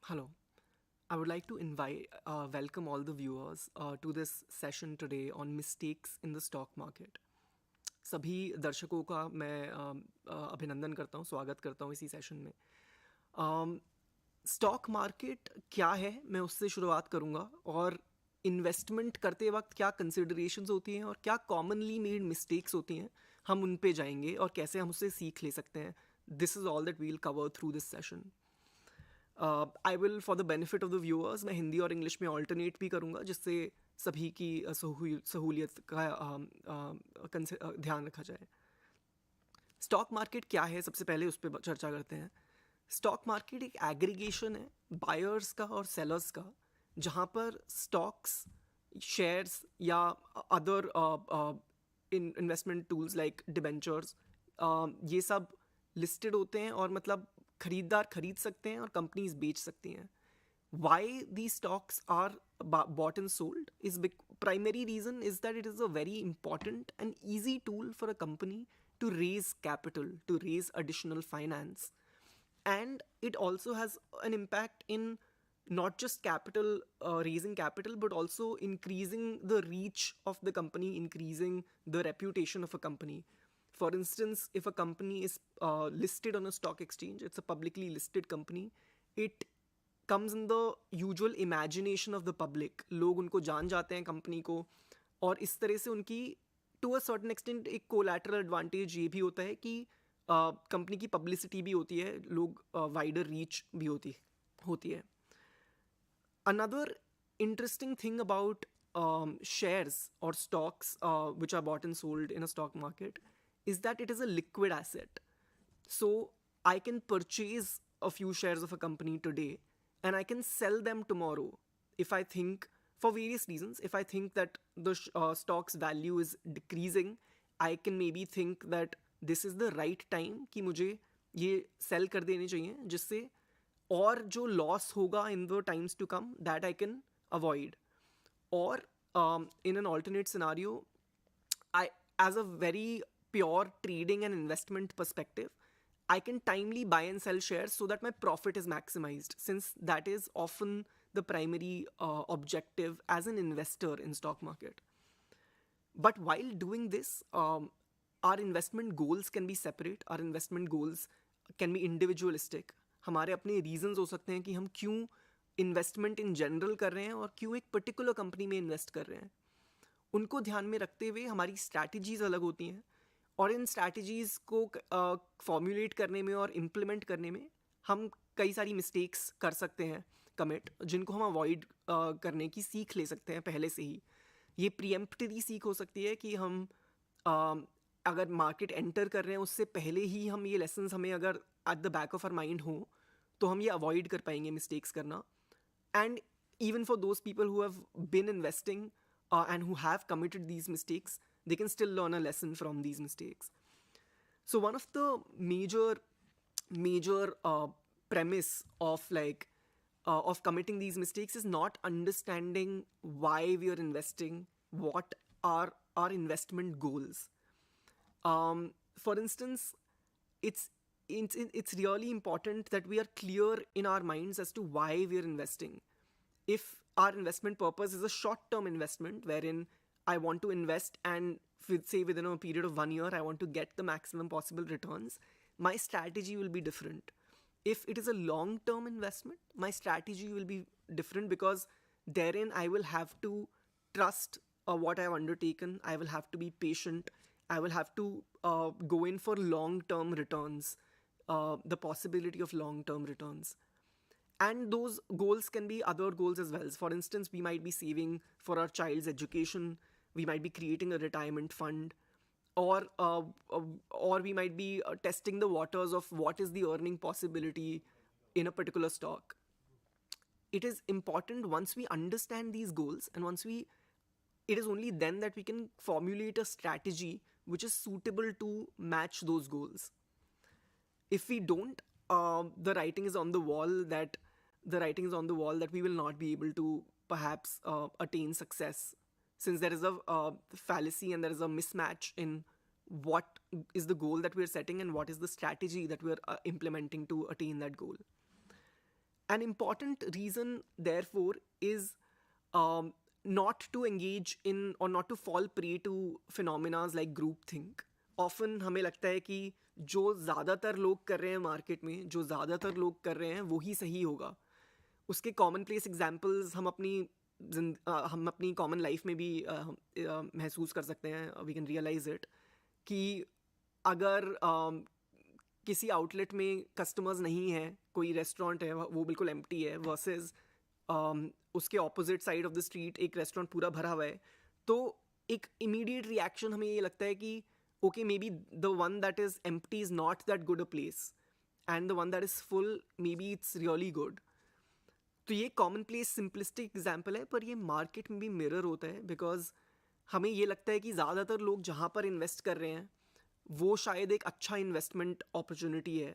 Hello. I would like to welcome all the viewers to this session today on mistakes in the stock market. सभी दर्शकों का मैं अभिनंदन करता हूँ, स्वागत करता हूँ इसी सेशन में। स्टॉक मार्केट क्या है, मैं उससे शुरुआत करूँगा और इन्वेस्टमेंट करते वक्त क्या कंसिडरेशंस होती हैं और क्या कॉमनली मेड मिस्टेक्स होती हैं, हम उन पे जाएंगे और कैसे हम उससे सीख ले सकते हैं. This is all that we'll cover through this session. I will for the benefit of the viewers मैं हिंदी और इंग्लिश में ऑल्टरनेट भी करूँगा जिससे सभी की सहूलियत का ध्यान रखा जाए. स्टॉक मार्केट क्या है, सबसे पहले उस पर चर्चा करते हैं. स्टॉक मार्केट एक एग्रीगेशन है बायर्स का और सेलर्स का, जहाँ पर स्टॉक्स, शेयर्स या other investment tools like debentures ये सब लिस्टेड होते हैं और मतलब खरीदार खरीद सकते हैं और कंपनीज बेच सकती हैं. Why these stocks are bought and sold is primary reason is that it is a very important and easy tool for a company to raise capital, to raise additional finance. And it also has an impact in not just capital, raising capital, but also increasing the reach of the company, increasing the reputation of a company. For instance, if a company is listed on a stock exchange, it's a publicly listed company, it comes in the usual imagination of the public. लोग उनको जान जाते हैं company को, और इस तरह से उनकी टू अ सर्टेन एक्सटेंट एक कोलैटरल एडवांटेज ये भी होता है कि कंपनी की पब्लिसिटी भी होती है, लोग वाइडर रीच भी होती है. Another interesting thing about shares or stocks which are bought and sold in a stock market is that it is a liquid asset. So I can purchase a few shares of a company today and I can sell them tomorrow if I think, for various reasons, if I think that the stock's value is decreasing, I can maybe think that this is the right time कि मुझे ये sell कर देने चाहिए, जिससे और जो loss होगा in the times to come that I can avoid. और in an alternate scenario, as a very pure trading and investment perspective, I can timely buy and sell shares so that my profit is maximized, since that is often the primary objective as an investor in stock market. But while doing this, our investment goals can be separate. Our investment goals can be individualistic. हमारे अपने reasons हो सकते हैं कि हम क्यों investment in general कर रहे हैं और क्यों एक पर्टिकुलर कंपनी में इन्वेस्ट कर रहे हैं. उनको ध्यान में रखते हुए हमारी स्ट्रैटेजीज़ अलग होती हैं, और इन स्ट्रैटेजीज़ को फॉर्मुलेट करने में और इम्प्लीमेंट करने में हम कई सारी मिस्टेक्स कर सकते हैं कमिट, जिनको हम अवॉइड करने की सीख ले सकते हैं पहले से ही. ये प्रीएम्प्टरी सीख हो सकती है कि हम अगर मार्केट एंटर कर रहे हैं उससे पहले ही हम ये लेसन्स हमें अगर at the back of our mind हो तो हम ये अवॉइड कर पाएंगे मिस्टेक्स करना. And even for those people who have been investing and who have committed these mistakes, they can still learn a lesson from these mistakes. So one of the major premise of of committing these mistakes is not understanding why we are investing, what are our investment goals. For instance, it's really important that we are clear in our minds as to why we are investing. If our investment purpose is a short-term investment wherein I want to invest and say within a period of 1 year I want to get the maximum possible returns, my strategy will be different. If it is a long-term investment, my strategy will be different, because therein I will have to trust what I have undertaken. I will have to be patient. I will have to go in for long-term returns, the possibility of long-term returns. And those goals can be other goals as well. For instance, we might be saving for our child's education, we might be creating a retirement fund, or we might be testing the waters of what is the earning possibility in a particular stock. It is important, once we understand these goals and it is only then that we can formulate a strategy which is suitable to match those goals. If we don't, the writing is on the wall that we will not be able to perhaps attain success, since there is a fallacy and there is a mismatch in what is the goal that we are setting and what is the strategy that we are implementing to attain that goal. An important reason, therefore, is um, not to engage in or not to fall prey to phenomena like groupthink. Often हमें लगता है कि जो ज़्यादातर लोग कर रहे हैं मार्केट में, जो ज़्यादातर लोग कर रहे हैं वही सही होगा. उसके कॉमन प्लेस एग्जाम्पल्स हम अपनी कॉमन लाइफ में भी महसूस कर सकते हैं. वी कैन रियलाइज इट कि अगर किसी आउटलेट में कस्टमर्स नहीं हैं, कोई रेस्टोरेंट है वो बिल्कुल एम्प्टी है, वर्सेस उसके opposite side of the street एक रेस्टोरेंट पूरा भरा हुआ है, तो एक इमीडिएट रिएक्शन हमें ये लगता है कि okay, may be the one that is empty is not that good a place and the one that is full may be it's really good. तो ये कॉमन प्लेस सिंपलिस्टिक एग्जाम्पल है, पर ये मार्केट में भी मिरर होता है. Because हमें ये लगता है कि ज़्यादातर लोग जहाँ पर इन्वेस्ट कर रहे हैं वो शायद एक अच्छा इन्वेस्टमेंट अपॉर्चुनिटी है,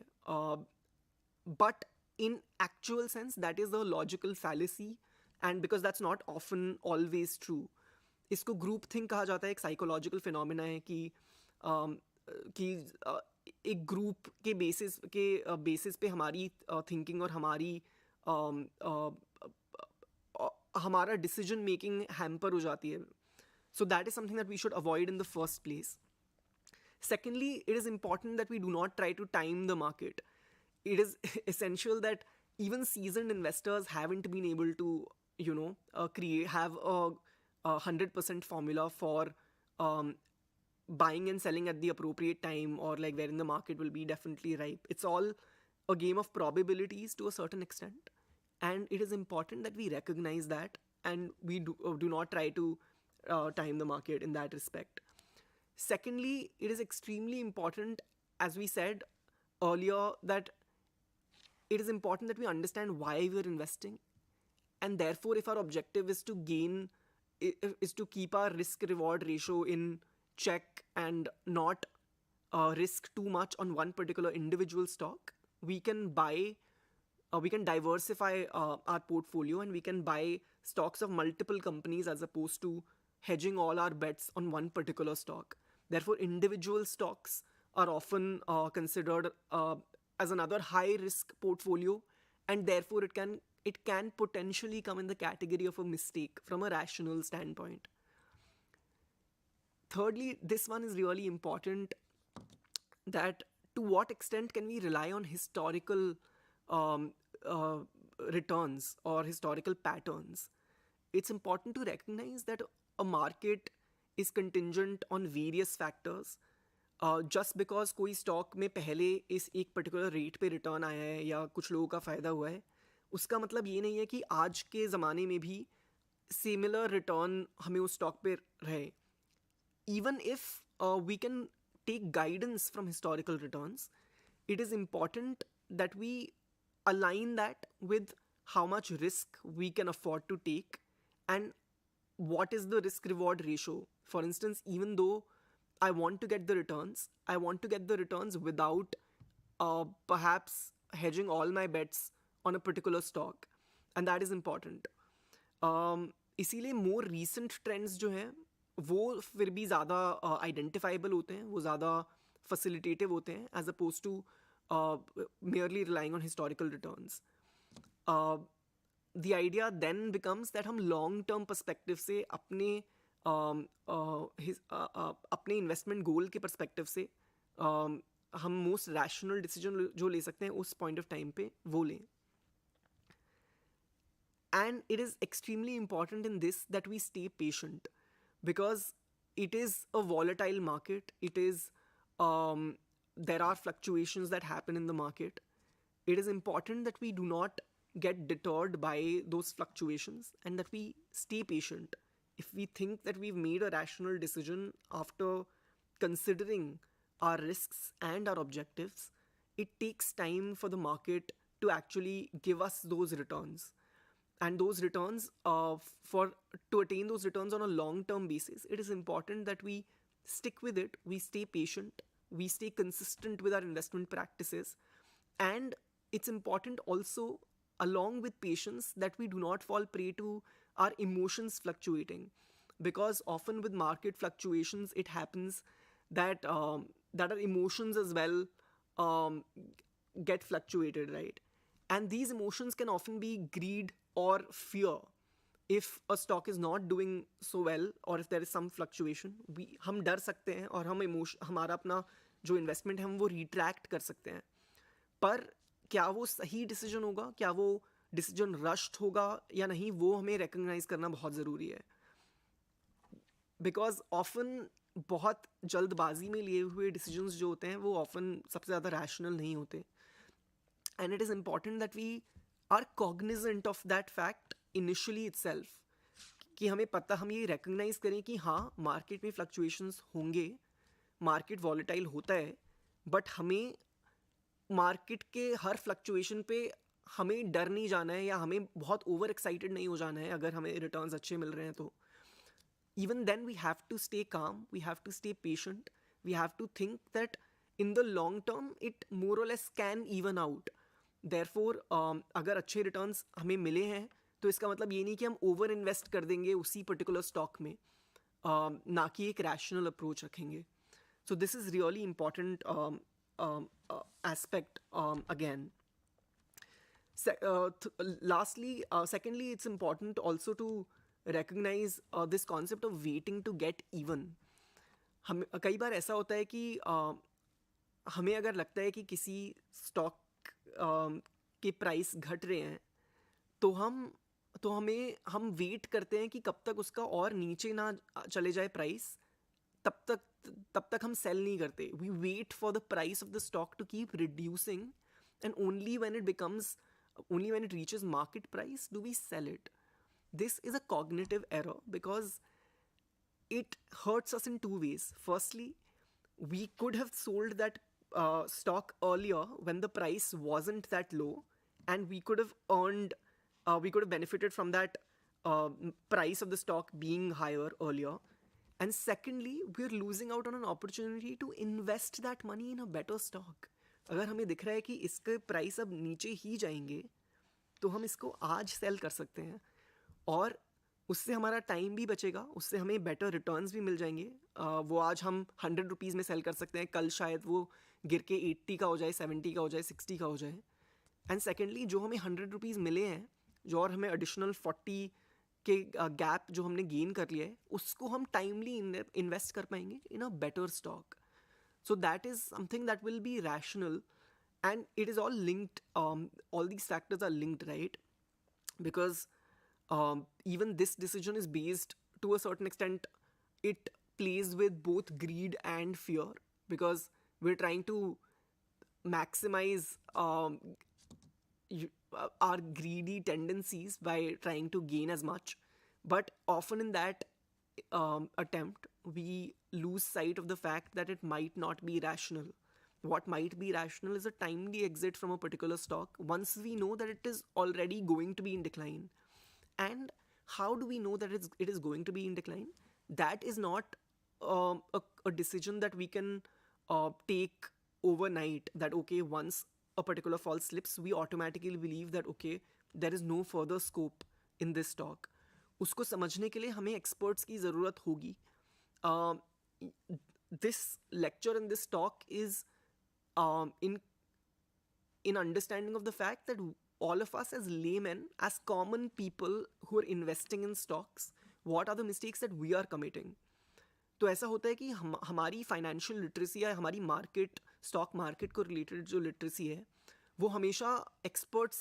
but in actual sense that is the logical fallacy, and because that's not often always true. इसको ग्रुप थिंक कहा जाता है. एक साइकोलॉजिकल फिनोमिना है कि एक ग्रुप के बेसिस पे हमारी थिंकिंग और हमारा डिसीजन मेकिंग हैम्पर हो जाती है. So that is something that we should avoid in the first place. Secondly, it is important that we do not try to time the market. It is essential that even seasoned investors haven't been able to, have a 100% formula for um, buying and selling at the appropriate time, or like wherein the market will be definitely ripe. It's all a game of probabilities to a certain extent, and it is important that we recognize that, and we do not try to time the market in that respect. Secondly, it is extremely important, as we said earlier, that it is important that we understand why we're investing, and therefore if our objective is to is to keep our risk reward ratio in check and not risk too much on one particular individual stock, we can diversify our portfolio, and we can buy stocks of multiple companies as opposed to hedging all our bets on one particular stock. Therefore, individual stocks are often considered as another high risk portfolio, and therefore it can potentially come in the category of a mistake from a rational standpoint. Thirdly, this one is really important, that to what extent can we rely on historical um, uh, returns or historical patterns. It's important to recognize that a market is contingent on various factors. Just because कोई stock में पहले इस एक particular rate पे return आया है या कुछ लोगों का फ़ायदा हुआ है, उसका मतलब ये नहीं है कि आज के ज़माने में भी सिमिलर रिटर्न हमें उस स्टॉक पे रहे. Even if we can take guidance from historical returns, it is important that we align that with how much risk we can afford to take and what is the risk reward ratio. For instance, even though I want to get the returns, I want to get the returns without perhaps hedging all my bets on a particular stock, and that is important. इसीलिए more recent trends जो हैं वो फिर भी ज़्यादा identifiable होते हैं, वो ज़्यादा फैसिलिटेटिव होते हैं as opposed to merely relying on historical returns. The idea then becomes that हम लॉन्ग टर्म पर्सपेक्टिव से अपने इन्वेस्टमेंट गोल के पर्सपेक्टिव से हम मोस्ट रैशनल डिसीजन जो ले सकते हैं उस पॉइंट ऑफ टाइम पे वो लें. And it is extremely important in this that we stay patient, because it is a volatile market. There are fluctuations that happen in the market. It is important that we do not get deterred by those fluctuations and that we stay patient. If we think that we've made a rational decision after considering our risks and our objectives, it takes time for the market to actually give us those returns. And those returns, to attain those returns on a long-term basis, it is important that we stick with it, we stay patient, we stay consistent with our investment practices, and it's important also, along with patience, that we do not fall prey to our emotions fluctuating, because often with market fluctuations, it happens that our emotions as well get fluctuated, right? And these emotions can often be greed or fear. If a stock is not doing so well or if there is some fluctuation, हम डर सकते हैं और हमारा अपना जो investment है हम वो रिट्रैक्ट कर सकते हैं. पर क्या वो सही डिसीजन होगा, क्या वो डिसीजन रश्ड होगा या नहीं, वो हमें रिकग्नाइज करना बहुत ज़रूरी है. बिकॉज ऑफन बहुत जल्दबाजी में लिए हुए डिसीजंस जो होते हैं वो ऑफन सबसे ज़्यादा रैशनल नहीं होते. And it is important that we are cognizant of that fact initially itself, कि हमें पता, हम ये रिकग्नाइज करें कि हाँ मार्केट में फ्लक्चुएशंस होंगे, मार्केट वॉलेटाइल होता है, बट हमें मार्केट के हर फ्लक्चुएशन पे हमें डर नहीं जाना है या हमें बहुत ओवर एक्साइटेड नहीं हो जाना है. अगर हमें रिटर्न्स अच्छे मिल रहे हैं तो even then we have to stay calm, we have to stay patient, we have to think that in the long term it more or less can even out. Therefore अगर अच्छे रिटर्न्स हमें मिले हैं तो इसका मतलब ये नहीं कि हम ओवर इन्वेस्ट कर देंगे उसी पर्टिकुलर स्टॉक में, ना कि एक रैशनल अप्रोच रखेंगे. So this is really important aspect again. Lastly, secondly, it's important also to recognize this concept of waiting to get even. हम कई बार ऐसा होता है कि हमें अगर लगता है कि किसी स्टॉक के प्राइस घट रहे हैं तो हम वेट करते हैं कि कब तक उसका और नीचे ना चले जाए प्राइस, तब तक हम सेल नहीं करते. We wait for the price of the stock to keep reducing and only when it reaches market price do we sell it. This is a cognitive error because it hurts us in two ways. Firstly, we could have sold that stock earlier when the price wasn't that low, and we could have benefited from that price of the stock being higher earlier. And secondly, we're losing out on an opportunity to invest that money in a better stock. अगर हमें दिख रहा है कि इसके price अब नीचे ही जाएंगे तो हम इसको आज सेल कर सकते हैं और उससे हमारा टाइम भी बचेगा, उससे हमें बेटर रिटर्न्स भी मिल जाएंगे. वो आज हम 100 रुपीज़ में सेल कर सकते हैं, कल शायद वो गिर के 80 का हो जाए, 70 का हो जाए, 60 का हो जाए. एंड सेकेंडली, जो हमें 100 रुपीज़ मिले हैं, जो और हमें एडिशनल 40 के गैप जो हमने गेन कर लिया है, उसको हम टाइमली इन्वेस्ट कर पाएंगे in a better stock. So that is something that will be rational, and it is all linked. All these factors are linked, right? Because even this decision is based to a certain extent. It plays with both greed and fear because we're trying to maximize our greedy tendencies by trying to gain as much. But often in that attempt, we lose sight of the fact that it might not be rational. What might be rational is a timely exit from a particular stock once we know that it is already going to be in decline. And how do we know that it is going to be in decline? That is not a decision that we can take overnight, that okay, once a particular fall slips, we automatically believe that okay, there is no further scope in this stock. उसको समझने के लिए हमें experts की ज़रूरत होगी. This lecture and this talk is in understanding of the fact that all of us as laymen, as common people who are investing in stocks, what are the mistakes that we are committing. तो ऐसा होता है कि हमारी financial literacy या हमारी stock market को related जो लिटरेसी है वो हमेशा एक्सपर्ट्स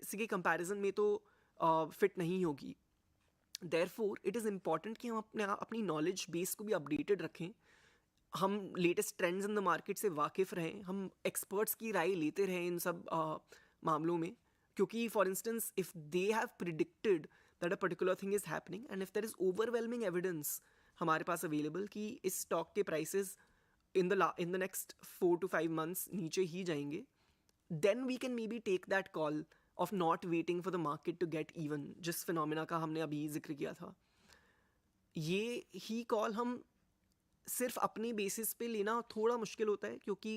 से के कंपैरिजन में तो फिट नहीं होगी. देयरफॉर इट इज़ इम्पॉर्टेंट कि हम अपनी नॉलेज बेस को भी अपडेटेड रखें, हम latest trends in the market से वाकिफ़ रहें, हम एक्सपर्ट्स की राय लेते रहें इन सब मामलों में. क्योंकि for instance if they have predicted that a particular thing is happening and if there is overwhelming evidence हमारे पास अवेलेबल कि इस स्टॉक के prices in the next 4 to 5 months नीचे ही जाएंगे, then we can maybe take that call of not waiting for the market to get even, जिस phenomena का हमने अभी जिक्र किया था. ये ही कॉल हम सिर्फ अपने बेसिस पे लेना थोड़ा मुश्किल होता है क्योंकि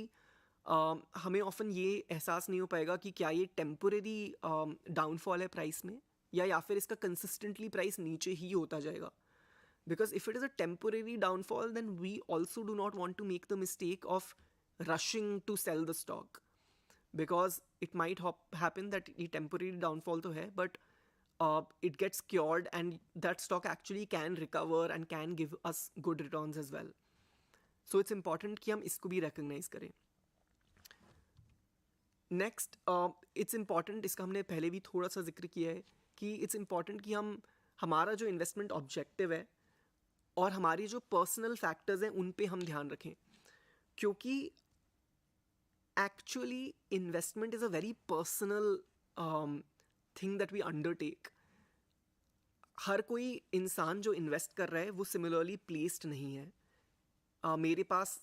हमें ऑफन ये एहसास नहीं हो पाएगा कि क्या ये टेम्पोरेरी डाउनफॉल है प्राइस में या फिर इसका कंसिस्टेंटली प्राइस नीचे ही होता जाएगा. Because if it is a temporary downfall, then we also do not want to make the mistake of rushing to sell the stock. Because it might happen that ये temporary downfall तो है, but it gets cured and that stock actually can recover and can give us good returns as well. So it's important कि हम इसको भी recognize करें. Next, it's important, इसका हमने पहले भी थोड़ा सा जिक्र किया है कि it's important कि हम हमारा जो investment objective है और हमारी जो personal factors हैं उन पे हम ध्यान रखें, क्योंकि actually investment is a very personal thing that we undertake. हर कोई इंसान जो इन्वेस्ट कर रहा है वो सिमिलरली प्लेस्ड नहीं है. मेरे पास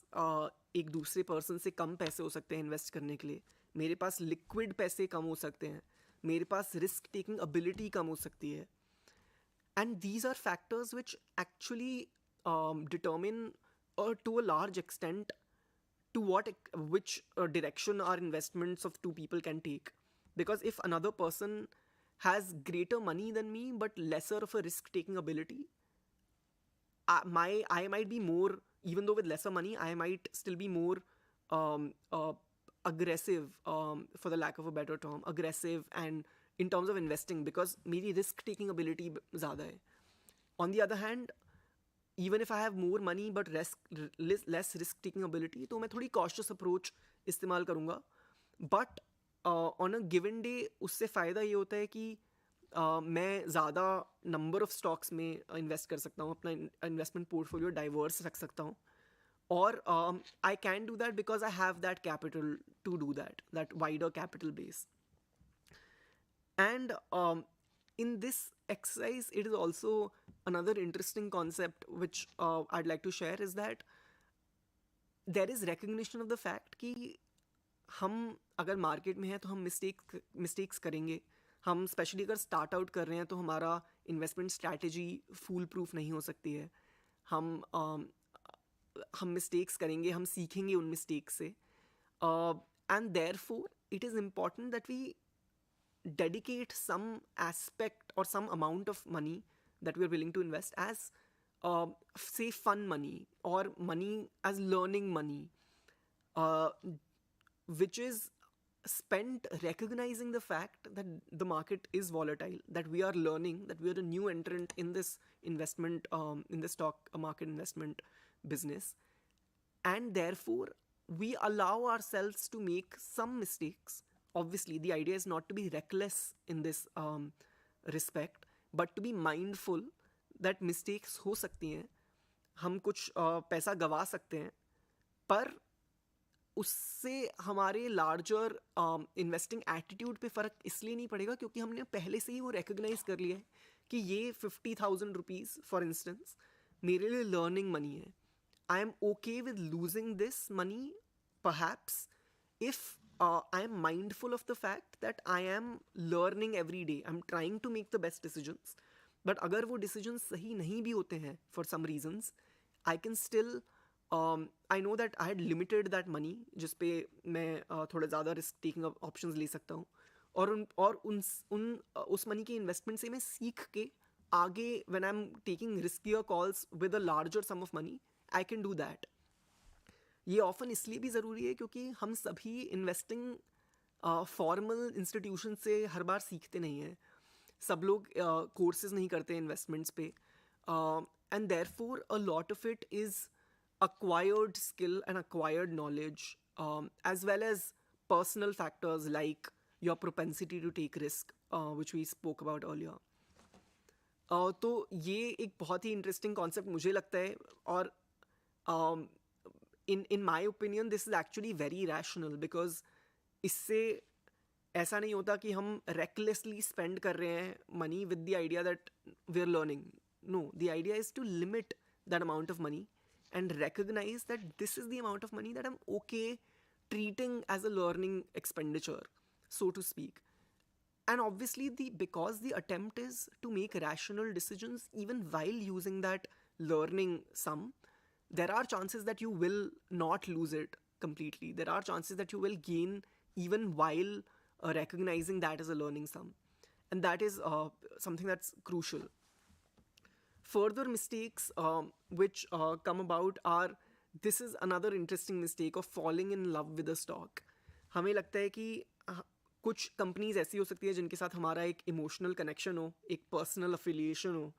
एक दूसरे पर्सन से कम पैसे हो सकते हैं इन्वेस्ट करने के लिए, मेरे पास लिक्विड पैसे कम हो सकते हैं, मेरे पास रिस्क टेकिंग एबिलिटी कम हो सकती है. And these are factors which actually determine to a large extent to which direction our investments of two people can take. Because if another person has greater money than me but lesser of a risk taking ability, I might be more, even though with lesser money I might still be more aggressive, for the lack of a better term, aggressive and in terms of investing, because मेरी risk taking ability ज़्यादा है. On the other hand, even if I have more money but less risk taking ability, तो मैं थोड़ी cautious approach इस्तेमाल करूँगा. But on a given day उससे फ़ायदा ये होता है कि मैं ज़्यादा नंबर ऑफ स्टॉक्स में इन्वेस्ट कर सकता हूँ, अपना इन्वेस्टमेंट पोर्टफोलियो डाइवर्स रख सकता हूँ. और I can do that because I have that capital to do that wider capital base. And in this exercise, it is also another interesting concept which I'd like to share, is that there is recognition of the fact कि हम अगर market में हैं तो हम mistakes करेंगे. हम specially अगर स्टार्ट आउट कर रहे हैं तो हमारा इन्वेस्टमेंट स्ट्रैटेजी फूल प्रूफ नहीं हो सकती है. हम मिस्टेक्स करेंगे, हम सीखेंगे उन मिस्टेक्स से. And therefore it is important that we dedicate some aspect or some amount of money that we are willing to invest as say fun money or money as learning money, which is spent recognizing the fact that the market is volatile, that we are learning, that we are a new entrant in this investment, in the stock market investment business, and therefore we allow ourselves to make some mistakes. Obviously, the idea is not to be reckless in this respect, but to be mindful that mistakes हो सकती हैं. हम कुछ पैसा गवा सकते हैं, पर उससे हमारे लार्जर इन्वेस्टिंग एटीट्यूड पे फ़र्क इसलिए नहीं पड़ेगा क्योंकि हमने पहले से ही वो रिकग्नाइज कर लिया है कि ये 50,000 रुपीज़ फॉर इंस्टेंस मेरे लिए लर्निंग मनी है. I am okay with losing this money perhaps if I am mindful of the fact that I am learning every day. I'm trying to make the best decisions. But अगर वो decisions सही नहीं भी होते हैं for some reasons, I can still, I know that I had limited that money जिस पे मैं थोड़े ज़्यादा risk taking options ले सकता हूँ. और उस money के investment से मैं सीख के आगे when I'm taking riskier calls with a larger sum of money, I can do that. ये ऑफन इसलिए भी ज़रूरी है क्योंकि हम सभी इन्वेस्टिंग फॉर्मल इंस्टीट्यूशन से हर बार सीखते नहीं हैं. सब लोग कोर्सेज नहीं करते इन्वेस्टमेंट्स पे, and therefore a lot of it is acquired skill and acquired knowledge, as well as personal factors like your propensity to take risk, which we spoke about earlier. तो ये एक बहुत ही इंटरेस्टिंग कॉन्सेप्ट मुझे लगता है, और in my opinion this is actually very rational, because इससे ऐसा नहीं होता कि हम recklessly spend कर रहे हैं money with the idea that we're learning. No, the idea is to limit that amount of money and recognize that this is the amount of money that I'm okay treating as a learning expenditure, so to speak. And obviously because the attempt is to make rational decisions even while using that learning sum, there are chances that you will not lose it completely. There are chances that you will gain even while recognizing that as a learning sum. And that is something that's crucial. Further mistakes which come about are, this is another interesting mistake of falling in love with a stock. हमें लगता है कि कुछ companies ऐसी हो सकती है जिनके साथ हमारा एक इमोशनल कनेक्शन हो, एक पर्सनल अफिलिएशन हो।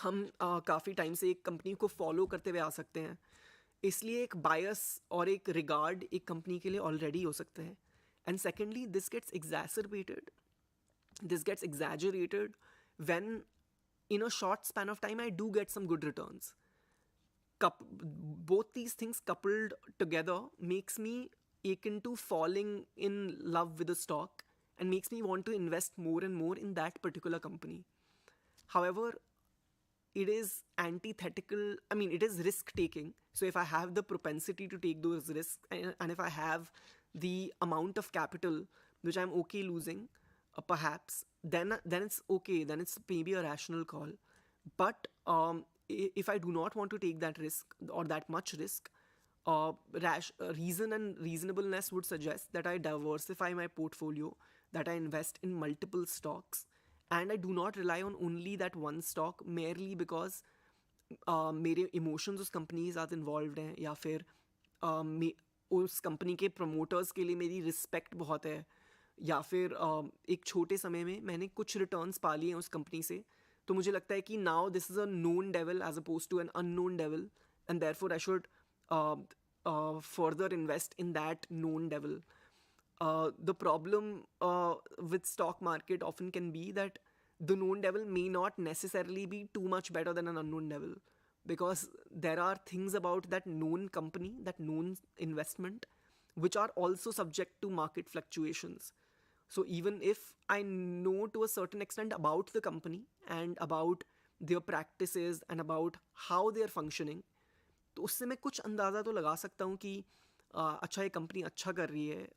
हम काफ़ी टाइम से एक कंपनी को फॉलो करते हुए आ सकते हैं, इसलिए एक बायस और एक रिगार्ड एक कंपनी के लिए ऑलरेडी हो सकते हैं। And secondly this gets exaggerated when in a short span of time I do get some good returns. Both these things coupled together makes me akin to falling in love with the stock and makes me want to invest more and more in that particular company. However, it is antithetical. I mean, it is risk taking. So if I have the propensity to take those risks, and if I have the amount of capital which I'm okay losing, perhaps then it's okay. Then it's maybe a rational call. But if I do not want to take that risk or that much risk, reason and reasonableness would suggest that I diversify my portfolio, that I invest in multiple stocks, and I do not rely on only that one stock merely because मेरे emotions उस company के साथ involve हैं, या फिर उस company के promoters के लिए मेरी रिस्पेक्ट बहुत है, या फिर एक छोटे समय में मैंने कुछ रिटर्न्स पा लिए हैं उस कंपनी से, तो मुझे लगता है कि now this is a known devil as opposed to an unknown devil, and therefore I should further invest in that known devil. The problem with stock market often can be that the known devil may not necessarily be too much better than an unknown devil, because there are things about that known company, that known investment, which are also subject to market fluctuations. So even if I know to a certain extent about the company and about their practices and about how they are functioning, तो उससे मैं कुछ अंदाज़ा तो लगा सकता हूँ कि अच्छा ये कंपनी अच्छा कर रही है,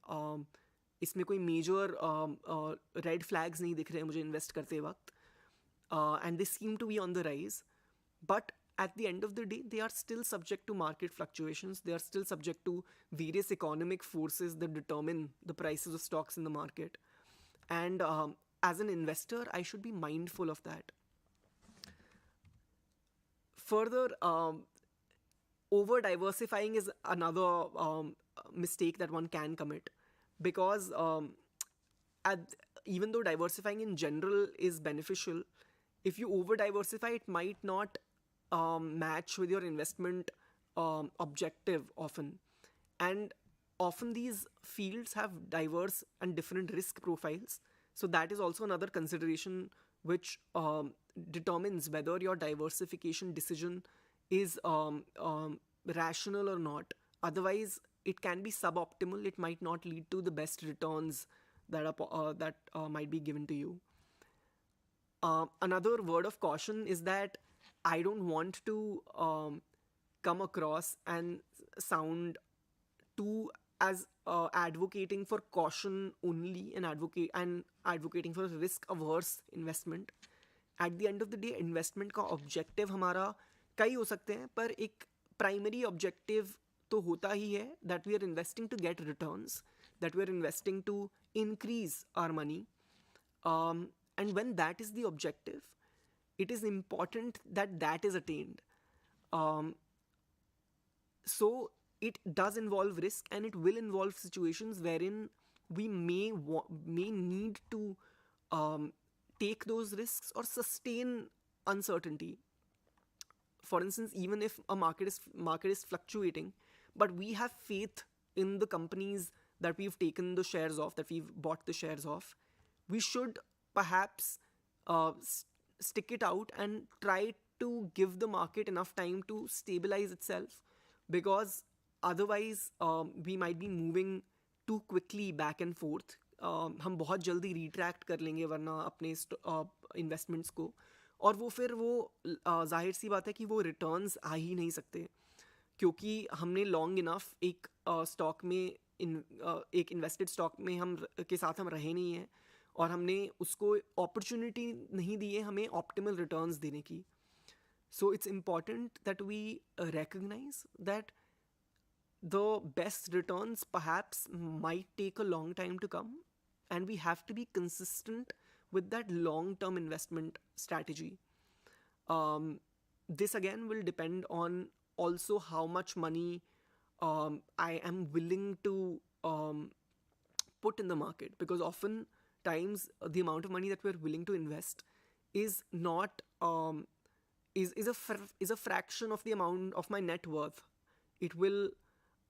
इसमें कोई मेजर रेड फ्लैग्स नहीं दिख रहे हैं मुझे इन्वेस्ट करते वक्त, and they seem to be on the rise. But at the end of the day, they are still subject to market fluctuations. They are still subject to various economic forces that determine the prices of stocks in the market. And as an investor, I should be mindful of that. Further, over diversifying is another mistake that one can commit, because even though diversifying in general is beneficial, if you over diversify, it might not match with your investment objective often. And often these fields have diverse and different risk profiles. So that is also another consideration which determines whether your diversification decision is rational or not. Otherwise, it can be suboptimal. It might not lead to the best returns that might be given to you. Another word of caution is that I don't want to come across and sound too as advocating for caution only and advocating for risk averse investment. At the end of the day, investment का objective हमारा कई हो सकते हैं, पर एक primary objective तो होता ही है that we are investing to get returns, that we are investing to increase our money, and when that is the objective, it is important that that is attained. So it does involve risk, and it will involve situations wherein we may need to take those risks or sustain uncertainty. For instance, even if a market is fluctuating, but we have faith in the companies that we've taken the shares of, that we've bought the shares of, we should perhaps stick it out and try to give the market enough time to stabilize itself, because otherwise we might be moving too quickly back and forth. हम बहुत जल्दी retract कर लेंगे वरना अपने investments को, और वो फिर वो जाहिर सी बात है कि वो रिटर्न्स आ ही नहीं सकते, क्योंकि हमने लॉन्ग इनफ एक स्टॉक में एक इन्वेस्टेड स्टॉक में हम के साथ हम रहे नहीं हैं, और हमने उसको अपॉर्चुनिटी नहीं दी है हमें ऑप्टिमल रिटर्न्स देने की. So it's important that we recognize that the best returns perhaps might take a long time to come, and we have to be consistent with that long-term investment strategy. This again will depend on also how much money I am willing to put in the market, because often times the amount of money that we're willing to invest is not is a fraction of the amount of my net worth. It will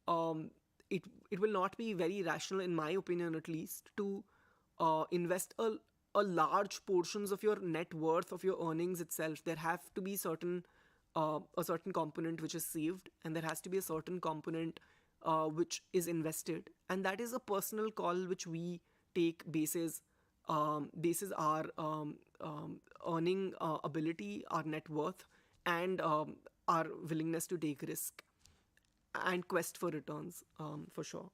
um, it will not be very rational, in my opinion at least, to invest a large portions of your net worth of your earnings itself. There have to be a certain component which is saved, and there has to be a certain component which is invested, and that is a personal call which we take basis our earning ability, our net worth, and our willingness to take risk and quest for returns, for sure.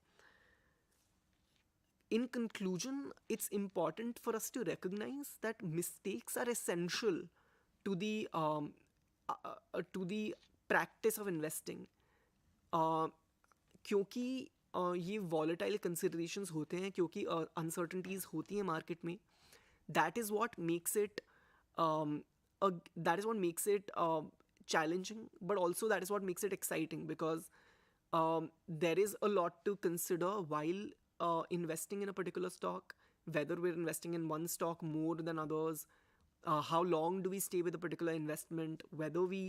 In conclusion, it's important for us to recognize that mistakes are essential to the practice of investing. क्योंकि ये volatile considerations होते हैं, क्योंकि uncertainties होती हैं market में. That is what makes it challenging, but also that is what makes it exciting, because there is a lot to consider while investing in a particular stock, whether we're investing in one stock more than others, how long do we stay with a particular investment, whether we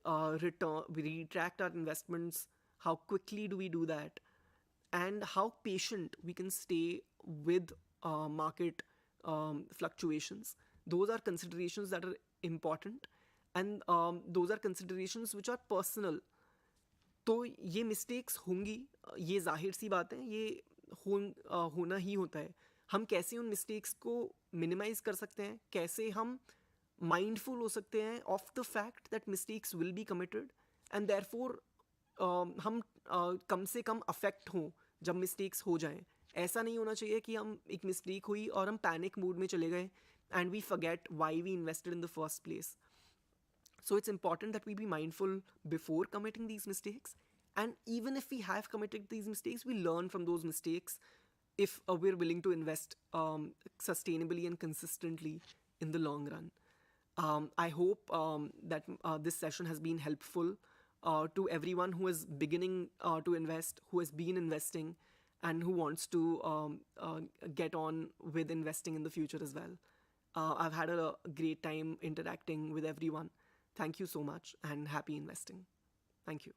retract our investments, how quickly do we do that, and how patient we can stay with market fluctuations. Those are considerations that are important, and those are considerations which are personal. तो ये mistakes होंगी, ये जाहिर सी बात है, ये होना ही होता है. हम कैसे उन मिस्टेक्स को मिनिमाइज कर सकते हैं, कैसे हम माइंडफुल हो सकते हैं of the fact that mistakes will be committed, and therefore हम कम से कम अफेक्ट हों जब मिस्टेक्स हो जाएं. ऐसा नहीं होना चाहिए कि हम एक मिस्टेक हुई और हम पैनिक मूड में चले गए and we forget why we invested in the first place. So it's important that we be mindful before committing these mistakes. And even if we have committed these mistakes, we learn from those mistakes if we're willing to invest sustainably and consistently in the long run. I hope that this session has been helpful to everyone who is beginning to invest, who has been investing, and who wants to get on with investing in the future as well. I've had a great time interacting with everyone. Thank you so much, and happy investing. Thank you.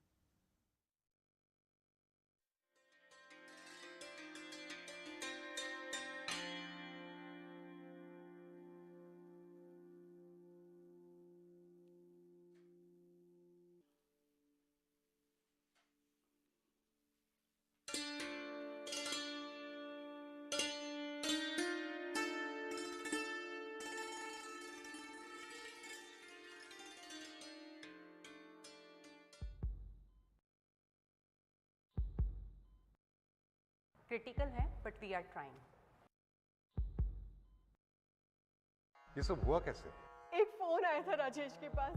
Critical है, but we are trying. ये सब हुआ कैसे? एक phone आया था राजेश के पास.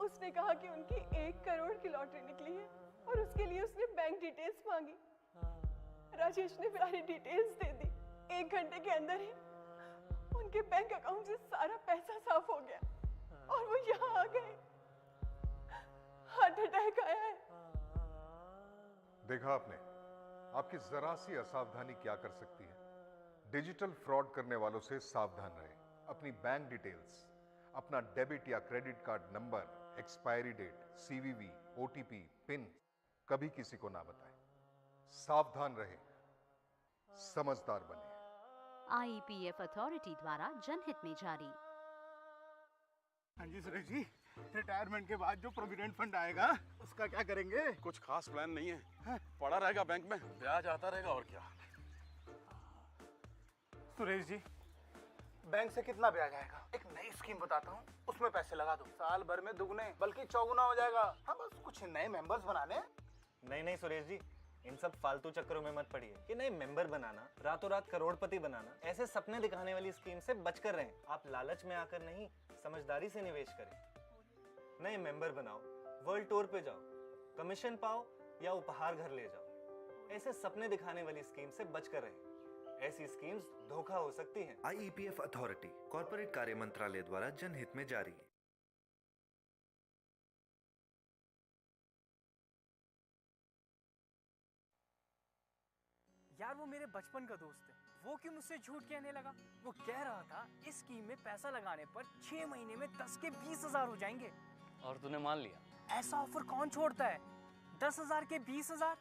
उसने कहा कि उनकी 1 करोड़ की लॉटरी निकली है और उसके लिए उसने बैंक डिटेल्स मांगी. राजेश ने सारी डिटेल्स दे दी. 1 घंटे के अंदर ही उनके बैंक अकाउंट से सारा पैसा साफ हो गया और वो यहाँ आ गए. हार्ट अटैक आया है. देखा आपने, आपकी जरा सी असावधानी क्या कर सकती है. डिजिटल फ्रॉड करने वालों से सावधान रहें. अपनी बैंक डिटेल्स, अपना डेबिट या credit card number, expiry date, CVV, OTP, PIN कभी किसी को ना बताएं. सावधान रहें, समझदार बने. IEPF अथॉरिटी द्वारा जनहित में जारी. हाँ जी सुरेश जी, रिटायरमेंट के बाद जो प्रोविडेंट फंड आएगा उसका क्या करेंगे? कुछ खास प्लान नहीं है. पड़ा रहेगा बैंक में, ब्याज आता रहेगा और क्या. सुरेश जी, बैंक से कितना ब्याज आएगा? एक नई स्कीम बताता हूँ, उसमें पैसे लगा दो. साल भर में दुगने बल्कि चौगुना हो जाएगा. हाँ, बस कुछ नए मेंबर्स बनाने. नहीं सुरेश जी, इन सब फालतू चक्करों में मत पड़िए कि नए मेंबर बनाना, रातों रात करोड़पति बनाना, ऐसे सपने दिखाने वाली स्कीम से बचकर रहें. आप लालच में आकर नहीं, समझदारी से निवेश करें. नए मेंबर बनाओ, वर्ल्ड टूर पे जाओ, कमीशन पाओ या उपहार घर ले जाओ. ऐसे सपने दिखाने वाली स्कीम से बचकर रहें. ऐसी स्कीम्स धोखा हो सकती हैं. IEPF अथॉरिटी, कॉर्पोरेट कार्य मंत्रालय द्वारा जनहित में जारी. यार वो मेरे बचपन का दोस्त है, वो क्यों मुझसे झूठ कहने लगा? वो कह रहा था इस स्कीम में पैसा लगाने पर 6 महीने में 10 के 20,000 हो जाएंगे। और तूने मान लिया? ऐसा ऑफर कौन छोड़ता है? 10,000 के 20,000।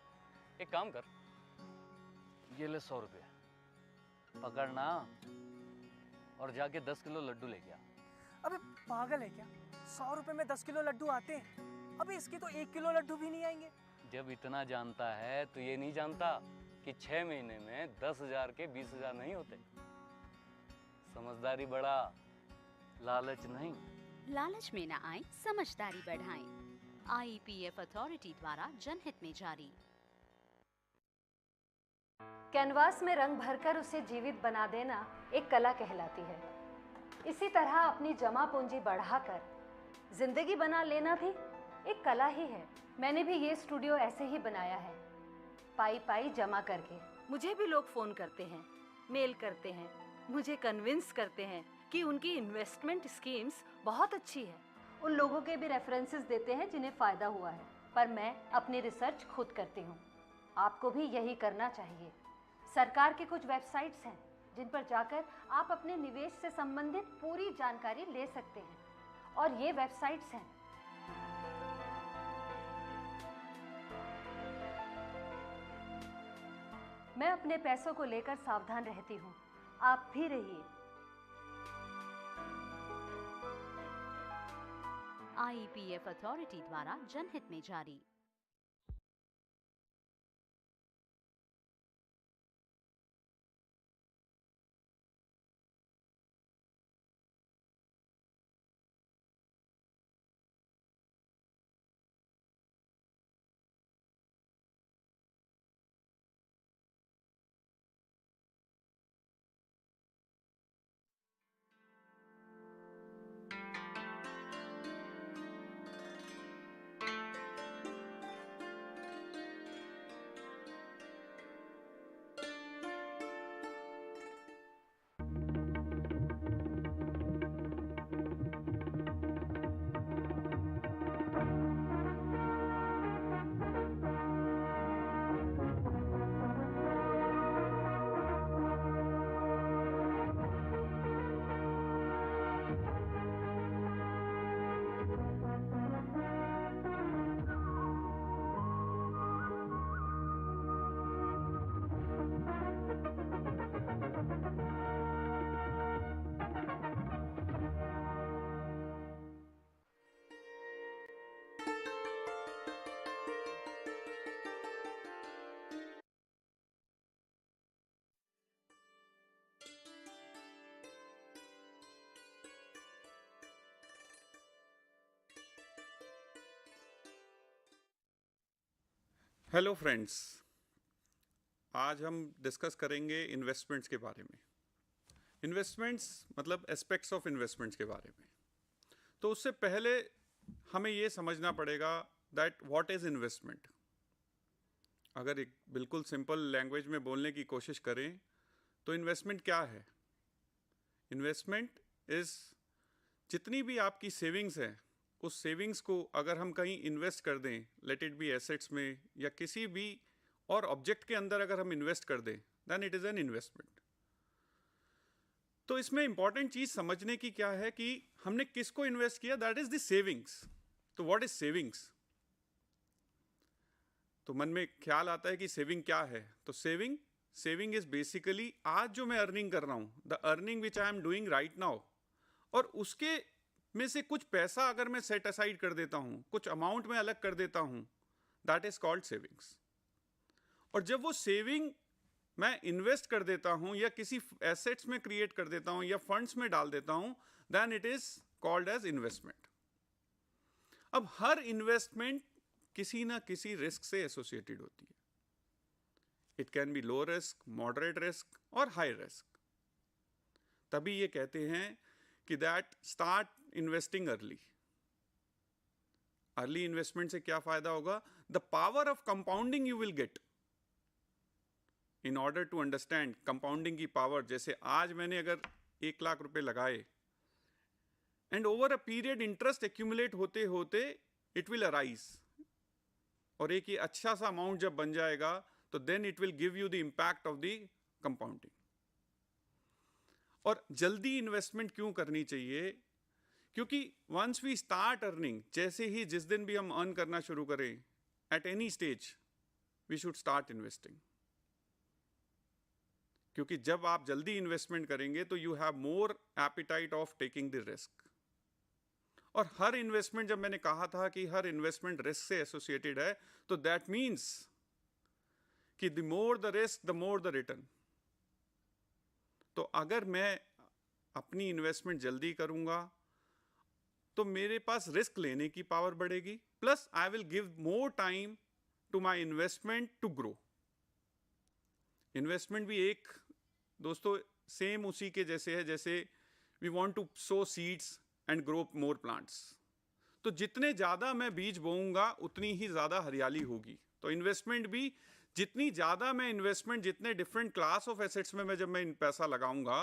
एक काम कर, ये ले 100 रुपये पकड़ना और जाके 10 किलो लड्डू लेके आ। अबे पागल है क्या? 100 रुपए में 10 किलो लड्डू आते हैं? अबे इसके तो 1 किलो लड्डू भी नहीं आएंगे। जब इतना जानता है तो ये नहीं जानता कि 6 महीने में 10,000 के 20,000 नहीं होते। समझदारी बढ़ा, लालच नहीं। लालच में न आए, समझदारी बढ़ाएं। IEPF अथॉरिटी द्वारा जनहित में जारी। कैनवास में रंग भरकर उसे जीवित बना देना एक कला कहलाती है। इसी तरह अपनी जमा पूंजी बढ़ाकर जिंदगी बना लेना भी एक कला ही है। मैंने भी ये स्टूडियो ऐसे ही बनाया है, पाई पाई जमा करके। मुझे भी लोग फ़ोन करते हैं, मेल करते हैं, मुझे कन्विंस करते हैं कि उनकी इन्वेस्टमेंट स्कीम्स बहुत अच्छी है। उन लोगों के भी रेफरेंसेस देते हैं जिन्हें फ़ायदा हुआ है, पर मैं अपनी रिसर्च खुद करती हूँ। आपको भी यही करना चाहिए। सरकार के कुछ वेबसाइट्स हैं जिन पर जाकर आप अपने निवेश से संबंधित पूरी जानकारी ले सकते हैं, और ये वेबसाइट्स हैं मैं अपने पैसों को लेकर सावधान रहती हूँ, आप भी रहिए। IEPF अथॉरिटी द्वारा जनहित में जारी। हेलो फ्रेंड्स, आज हम डिस्कस करेंगे इन्वेस्टमेंट्स के बारे में। इन्वेस्टमेंट्स मतलब एस्पेक्ट्स ऑफ इन्वेस्टमेंट्स के बारे में। तो उससे पहले हमें ये समझना पड़ेगा दैट व्हाट इज़ इन्वेस्टमेंट। अगर एक बिल्कुल सिंपल लैंग्वेज में बोलने की कोशिश करें तो इन्वेस्टमेंट क्या है? इन्वेस्टमेंट इज़ जितनी भी आपकी सेविंग्स हैं, उस सेविंग्स को अगर हम कहीं इन्वेस्ट कर दें, लेट इट बी एसेट्स में या किसी भी और ऑब्जेक्ट के अंदर अगर हम इन्वेस्ट कर दें, then it is an investment. तो इसमें इंपॉर्टेंट चीज़ समझने की क्या है कि हमने किसको इन्वेस्ट किया, दैट इज़ द सेविंग्स। तो व्हाट इज सेविंग्स? तो मन में ख्याल आता है कि सेविंग क्या है। तो सेविंग इज बेसिकली आज जो मैं अर्निंग कर रहा हूँ, the earning which I am doing right now, और उसके में से कुछ पैसा अगर मैं सेट असाइड कर देता हूँ, कुछ अमाउंट में अलग कर देता हूँ, दैट इज कॉल्ड सेविंग्स। और जब वो सेविंग मैं इन्वेस्ट कर देता हूँ या किसी एसेट्स में क्रिएट कर देता हूँ या फंड्स में डाल देता हूँ, then it is called as investment. अब हर इन्वेस्टमेंट किसी ना किसी रिस्क से एसोसिएटेड होती है। It can be low risk, moderate risk और हाई रिस्क। तभी ये कहते हैं कि that start investing early. Early investment से क्या फायदा होगा? The power of compounding you will get. In order to understand compounding की पावर, जैसे आज मैंने अगर 1 लाख रुपए लगाए and over a period interest accumulate होते होते इट विल अराइज, और एक ये अच्छा सा अमाउंट जब बन जाएगा तो then it will give you the impact of the compounding. और जल्दी इन्वेस्टमेंट क्यों करनी चाहिए? क्योंकि वंस वी स्टार्ट अर्निंग, जैसे ही जिस दिन भी हम अर्न करना शुरू करें, at any stage we should start investing. क्योंकि जब आप जल्दी इन्वेस्टमेंट करेंगे तो you have more appetite of taking the risk. और हर इन्वेस्टमेंट, जब मैंने कहा था कि हर इन्वेस्टमेंट रिस्क से एसोसिएटेड है, तो दैट मीन्स कि the more the risk the more the return. तो अगर मैं अपनी इन्वेस्टमेंट जल्दी करूंगा तो मेरे पास रिस्क लेने की पावर बढ़ेगी, plus I will give more time to my investment to grow. Investment भी एक दोस्तों सेम उसी के जैसे है जैसे we want to sow seeds and grow more plants. तो जितने ज़्यादा मैं बीज बोऊंगा उतनी ही ज़्यादा हरियाली होगी। तो इन्वेस्टमेंट भी जितनी ज़्यादा मैं इन्वेस्टमेंट, जितने डिफरेंट क्लास ऑफ एसेट्स में जब मैं पैसा लगाऊंगा,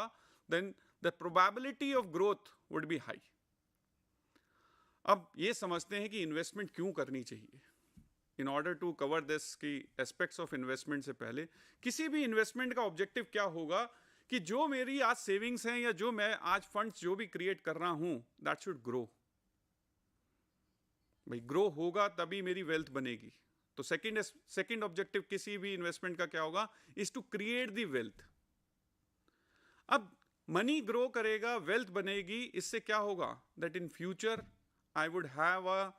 then the probability of growth would be high. अब ये समझते हैं कि इन्वेस्टमेंट क्यों करनी चाहिए। In order to cover this key aspects of investment से पहले, किसी भी इन्वेस्टमेंट का ऑब्जेक्टिव क्या होगा कि जो मेरी आज सेविंग्स हैं या जो मैं आज फंड्स जो भी क्रिएट कर रहा हूं, दैट शुड ग्रो। भाई ग्रो होगा तभी मेरी वेल्थ बनेगी। तो सेकंड ऑब्जेक्टिव किसी भी इन्वेस्टमेंट का क्या होगा? Is to create the wealth. अब मनी ग्रो करेगा, वेल्थ बनेगी, इससे क्या होगा? That in future I would have a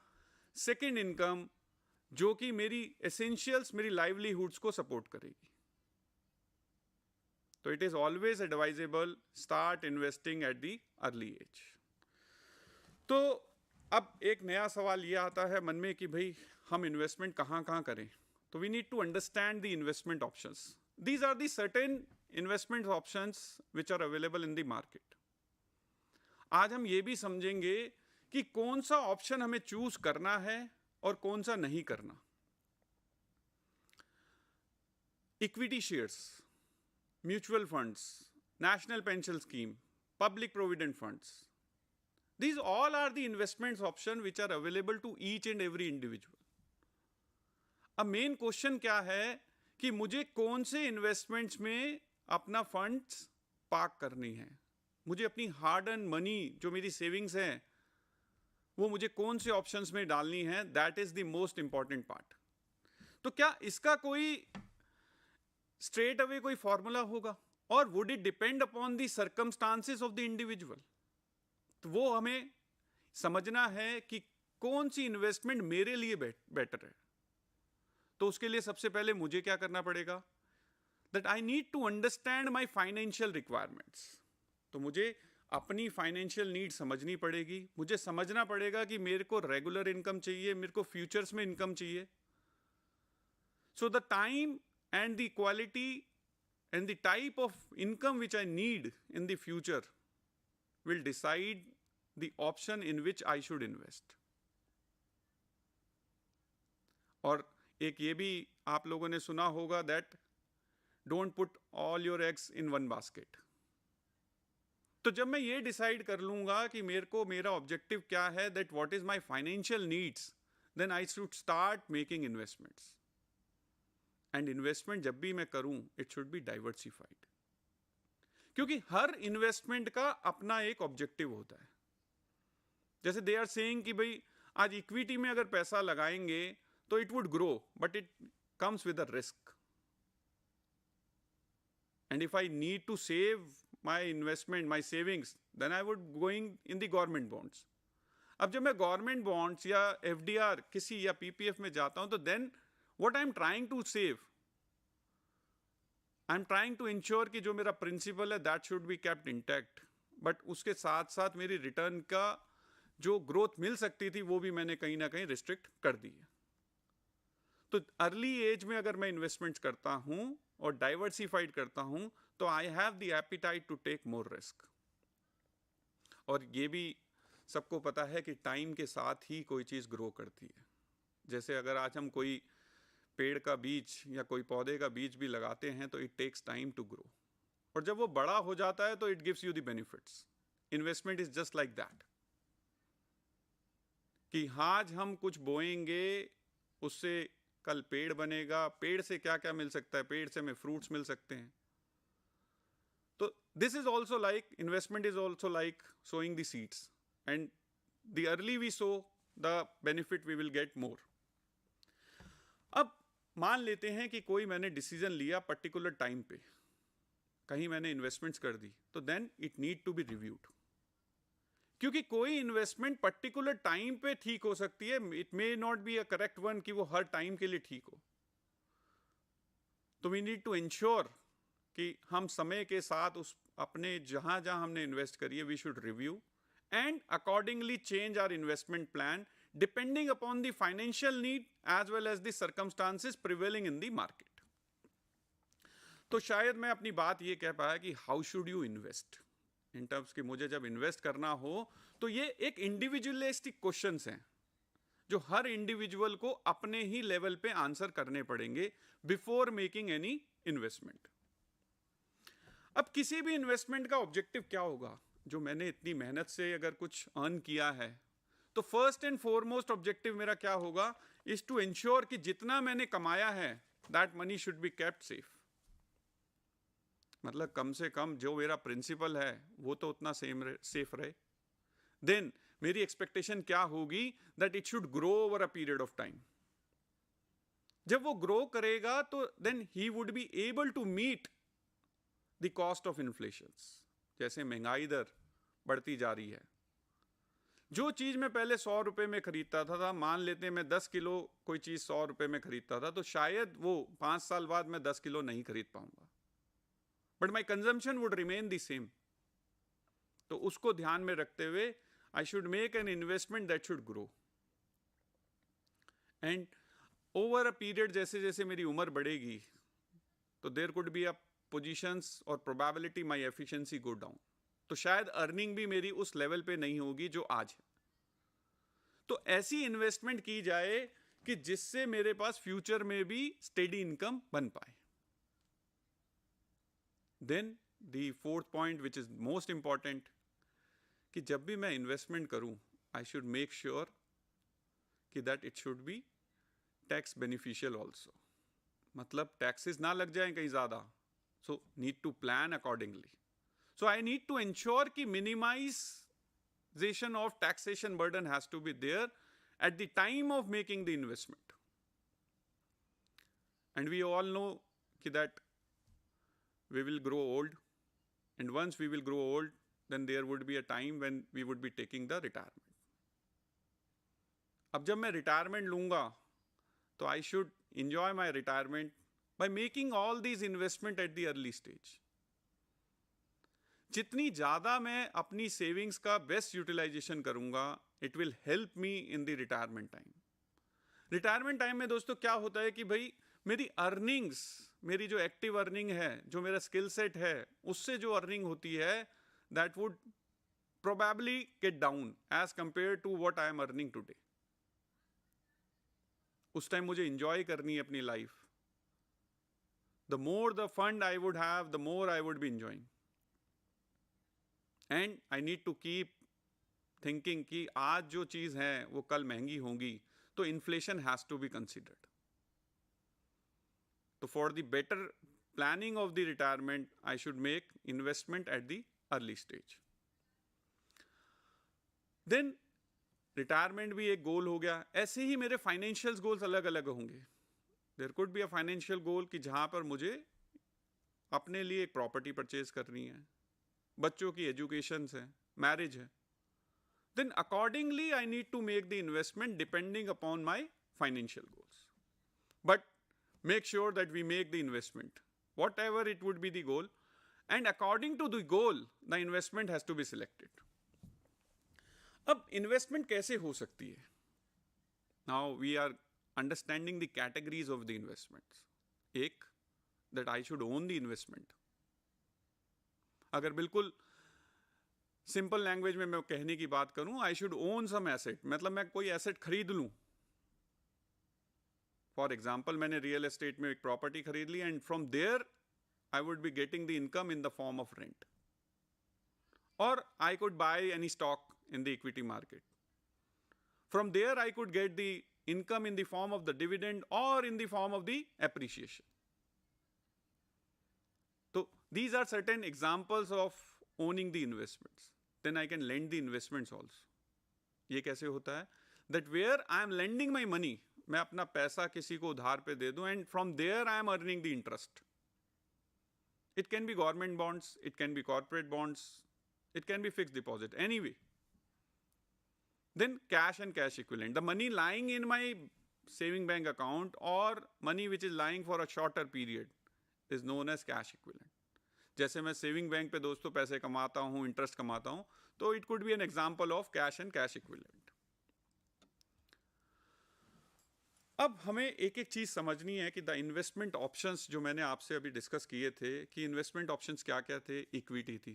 second income जो कि मेरी एसेंशियल्स, मेरी लाइवलीहुड्स को सपोर्ट करेगी। तो it is always advisable start investing at the early age. तो अब एक नया सवाल ये आता है मन में कि भाई हम इन्वेस्टमेंट कहाँ कहाँ करें? तो we need to understand the investment options. These are the certain investment options which are available in the market. आज हम ये भी समझेंगे कि कौन सा ऑप्शन हमें चूज करना है और कौन सा नहीं करना। Equity shares, mutual funds, national pension scheme, public provident funds, these all are the investments option which are available to each and every individual. अब मेन क्वेश्चन क्या है कि मुझे कौन से इन्वेस्टमेंट्स में अपना फंड्स पार्क करनी है। मुझे अपनी हार्ड अर्न मनी जो मेरी सेविंग्स है वो मुझे कौन से ऑप्शंस में डालनी है, that is the most important part. तो क्या इसका कोई स्ट्रेट अवे कोई फॉर्मूला होगा और would it depend upon the circumstances of the individual? तो वो हमें समझना है कि कौन सी इन्वेस्टमेंट मेरे लिए बेटर है। तो उसके लिए सबसे पहले मुझे क्या करना पड़ेगा? That I need to understand my financial requirements. तो मुझे अपनी फाइनेंशियल नीड समझनी पड़ेगी। मुझे समझना पड़ेगा कि मेरे को रेगुलर इनकम चाहिए, मेरे को फ्यूचर्स में इनकम चाहिए। So the time and the quality and the type of income which I need in the future will decide the option in which I should invest. और एक ये भी आप लोगों ने सुना होगा that don't put all your eggs in one basket. तो जब मैं ये डिसाइड कर लूंगा कि मेरे को मेरा ऑब्जेक्टिव क्या है, that what is my financial needs, then I should start making investments. And investment जब भी मैं करूं, it should be diversified. क्योंकि हर इन्वेस्टमेंट का अपना एक ऑब्जेक्टिव होता है। जैसे दे आर सेइंग कि भाई आज इक्विटी में अगर पैसा लगाएंगे तो it would grow, but it comes with a risk. And if I need to save my investment, my savings, then I would going in the government bonds. अब जब मैं गवर्नमेंट बॉन्ड्स या एफडीआर किसी या पीपीएफ में जाता हूं, तो then what I am trying to save, I am trying to ensure कि जो मेरा प्रिंसिपल है that should be kept intact, but उसके साथ साथ मेरी रिटर्न का जो ग्रोथ मिल सकती थी वो भी मैंने कहीं ना कहीं रिस्ट्रिक्ट कर दी है। तो अर्ली एज में अगर मैं इन्वेस्टमेंट्स करता हूं और डाइवर्सिफाइड करता हूं तो I have the appetite to take more risk. और ये भी सबको पता है कि टाइम के साथ ही कोई चीज़ ग्रो करती है। जैसे अगर आज हम कोई पेड़ का बीज या कोई पौधे का बीज भी लगाते हैं तो it takes time to grow, और जब वो बड़ा हो जाता है तो it gives you the benefits. Investment is just like that कि आज हम कुछ बोएंगे, उससे कल पेड़ बनेगा, पेड़ से क्या क्या मिल सकता है, पेड़ से हमें फ्रूट्स मिल सकते हैं. तो this is also like, investment is also like sowing the seeds, and the early we sow, the benefit we will get more. अब मान लेते हैं कि कोई मैंने डिसीजन लिया पर्टिकुलर टाइम पे, कहीं मैंने इन्वेस्टमेंट्स कर दी, तो then it need to be reviewed. क्योंकि कोई इन्वेस्टमेंट पर्टिकुलर टाइम पे ठीक हो सकती है, it may not be a correct one कि वो हर टाइम के लिए ठीक हो. तो वी नीड टू इंश्योर कि हम समय के साथ उस अपने जहां जहां हमने इन्वेस्ट करी है, we should review and accordingly change our investment plan depending upon the financial need as well as the circumstances prevailing in the market. तो शायद मैं अपनी बात ये कह पाया कि how should you invest in terms कि मुझे जब इन्वेस्ट करना हो, तो ये एक इंडिविजुअलिस्टिक क्वेश्चंस हैं जो हर इंडिविजुअल को अपने ही लेवल पे आंसर करने पड़ेंगे बिफोर मेकिंग एनी इन्वेस्टमेंट. अब किसी भी इन्वेस्टमेंट का ऑब्जेक्टिव क्या होगा? जो मैंने इतनी मेहनत से अगर कुछ अर्न किया है, तो फर्स्ट एंड फॉरमोस्ट ऑब्जेक्टिव मेरा क्या होगा? इज टू इंश्योर कि जितना मैंने कमाया है that money should be kept safe. मतलब कम से कम जो मेरा प्रिंसिपल है वो तो उतना सेफ रहे. देन मेरी एक्सपेक्टेशन क्या होगी? That it should grow over a period of time. जब वो ग्रो करेगा तो then he would be able to meet the cost of inflation. जैसे महंगाई दर बढ़ती जा रही है, जो चीज मैं पहले 100 रुपए में खरीदता था, मान लेते हैं मैं 10 किलो कोई चीज 100 रुपए में खरीदता था, तो शायद वो 5 साल बाद मैं 10 किलो नहीं खरीद पाऊंगा, but my consumption would remain the same. तो उसको ध्यान में रखते हुए I should make an investment that should grow. And over a period जैसे जैसे मेरी उम्र बढ़ेगी, तो there could be a positions और probability my efficiency go down. तो शायद अर्निंग भी मेरी उस लेवल पे नहीं होगी जो आज है. तो ऐसी इन्वेस्टमेंट की जाए कि जिससे मेरे पास फ्यूचर में भी स्टेडी इनकम बन पाए. Then the fourth point which is most important, कि जब भी मैं इन्वेस्टमेंट करूं, आई शुड मेक श्योर कि that it should be tax beneficial also. मतलब टैक्सेस ना लग जाएं कहीं ज्यादा. So need to plan accordingly. So I need to ensure कि minimization of taxation burden has to be there at the time of making the investment. And we all know that we will grow old, and once we will grow old, then there would be a time when we would be taking the retirement. अब जब मैं retirement लूँगा, तो I should enjoy my retirement by making all these investment at the early stage. जितनी ज़्यादा मैं अपनी savings का बेस्ट यूटिलाइजेशन करूंगा, it will help me in the retirement time. Retirement time में दोस्तों क्या होता है कि भाई मेरी अर्निंग्स, मेरी जो एक्टिव अर्निंग है, जो मेरा स्किल सेट है, उससे जो अर्निंग होती है, that would probably get down as compare to what I am earning today. उस टाइम मुझे इंजॉय करनी है अपनी life. The more the fund I would have, the more I would be enjoying. And I need to keep thinking कि आज जो चीज है वो कल महंगी होगी, तो inflation has to be considered. तो for the better planning of the retirement, I should make investment at the early stage. Then retirement भी एक गोल हो गया. ऐसे ही मेरे फाइनेंशियल गोल्स अलग अलग होंगे. There could be a financial goal कि जहां पर मुझे अपने लिए एक प्रॉपर्टी परचेज करनी है, बच्चों की एजुकेशन है, मैरिज है. Then accordingly I need to make the investment depending upon my financial goals. But make sure that we make the investment whatever it would be the goal, and according to the goal the investment has to be selected. अब investment कैसे हो सकती है? Now we are understanding the categories of the investments. एक, that I should own the investment. अगर बिल्कुल simple language में मैं कहने की बात करूं, I should own some asset. मतलब मैं कोई एसेट खरीद लूं. फॉर एग्जाम्पल, मैंने रियल एस्टेट में एक प्रॉपर्टी खरीद ली, and from there I would be getting the income in the form of rent. और I could buy any stock in the equity market. From there I could get the income in the form of the dividend or in the form of the appreciation. So these are certain examples of owning the investments. Then I can lend the investments also. ये कैसे होता है? That where I am lending my money, मैं अपना पैसा किसी को उधार पे दे दूं, and from there I am earning the interest. It can be government bonds, it can be corporate bonds, it can be fixed deposit, anyway. Then cash and cash equivalent. The money lying in my saving bank account or money which is lying for a shorter period is known as cash equivalent. जैसे मैं saving bank पे दोस्तों पैसे कमाता हूँ, interest कमाता हूँ, तो it could be an example of cash and cash equivalent. अब हमें एक एक चीज समझनी है कि द इन्वेस्टमेंट ऑप्शंस जो मैंने आपसे अभी डिस्कस किए थे कि इन्वेस्टमेंट ऑप्शंस क्या क्या थे. इक्विटी थी.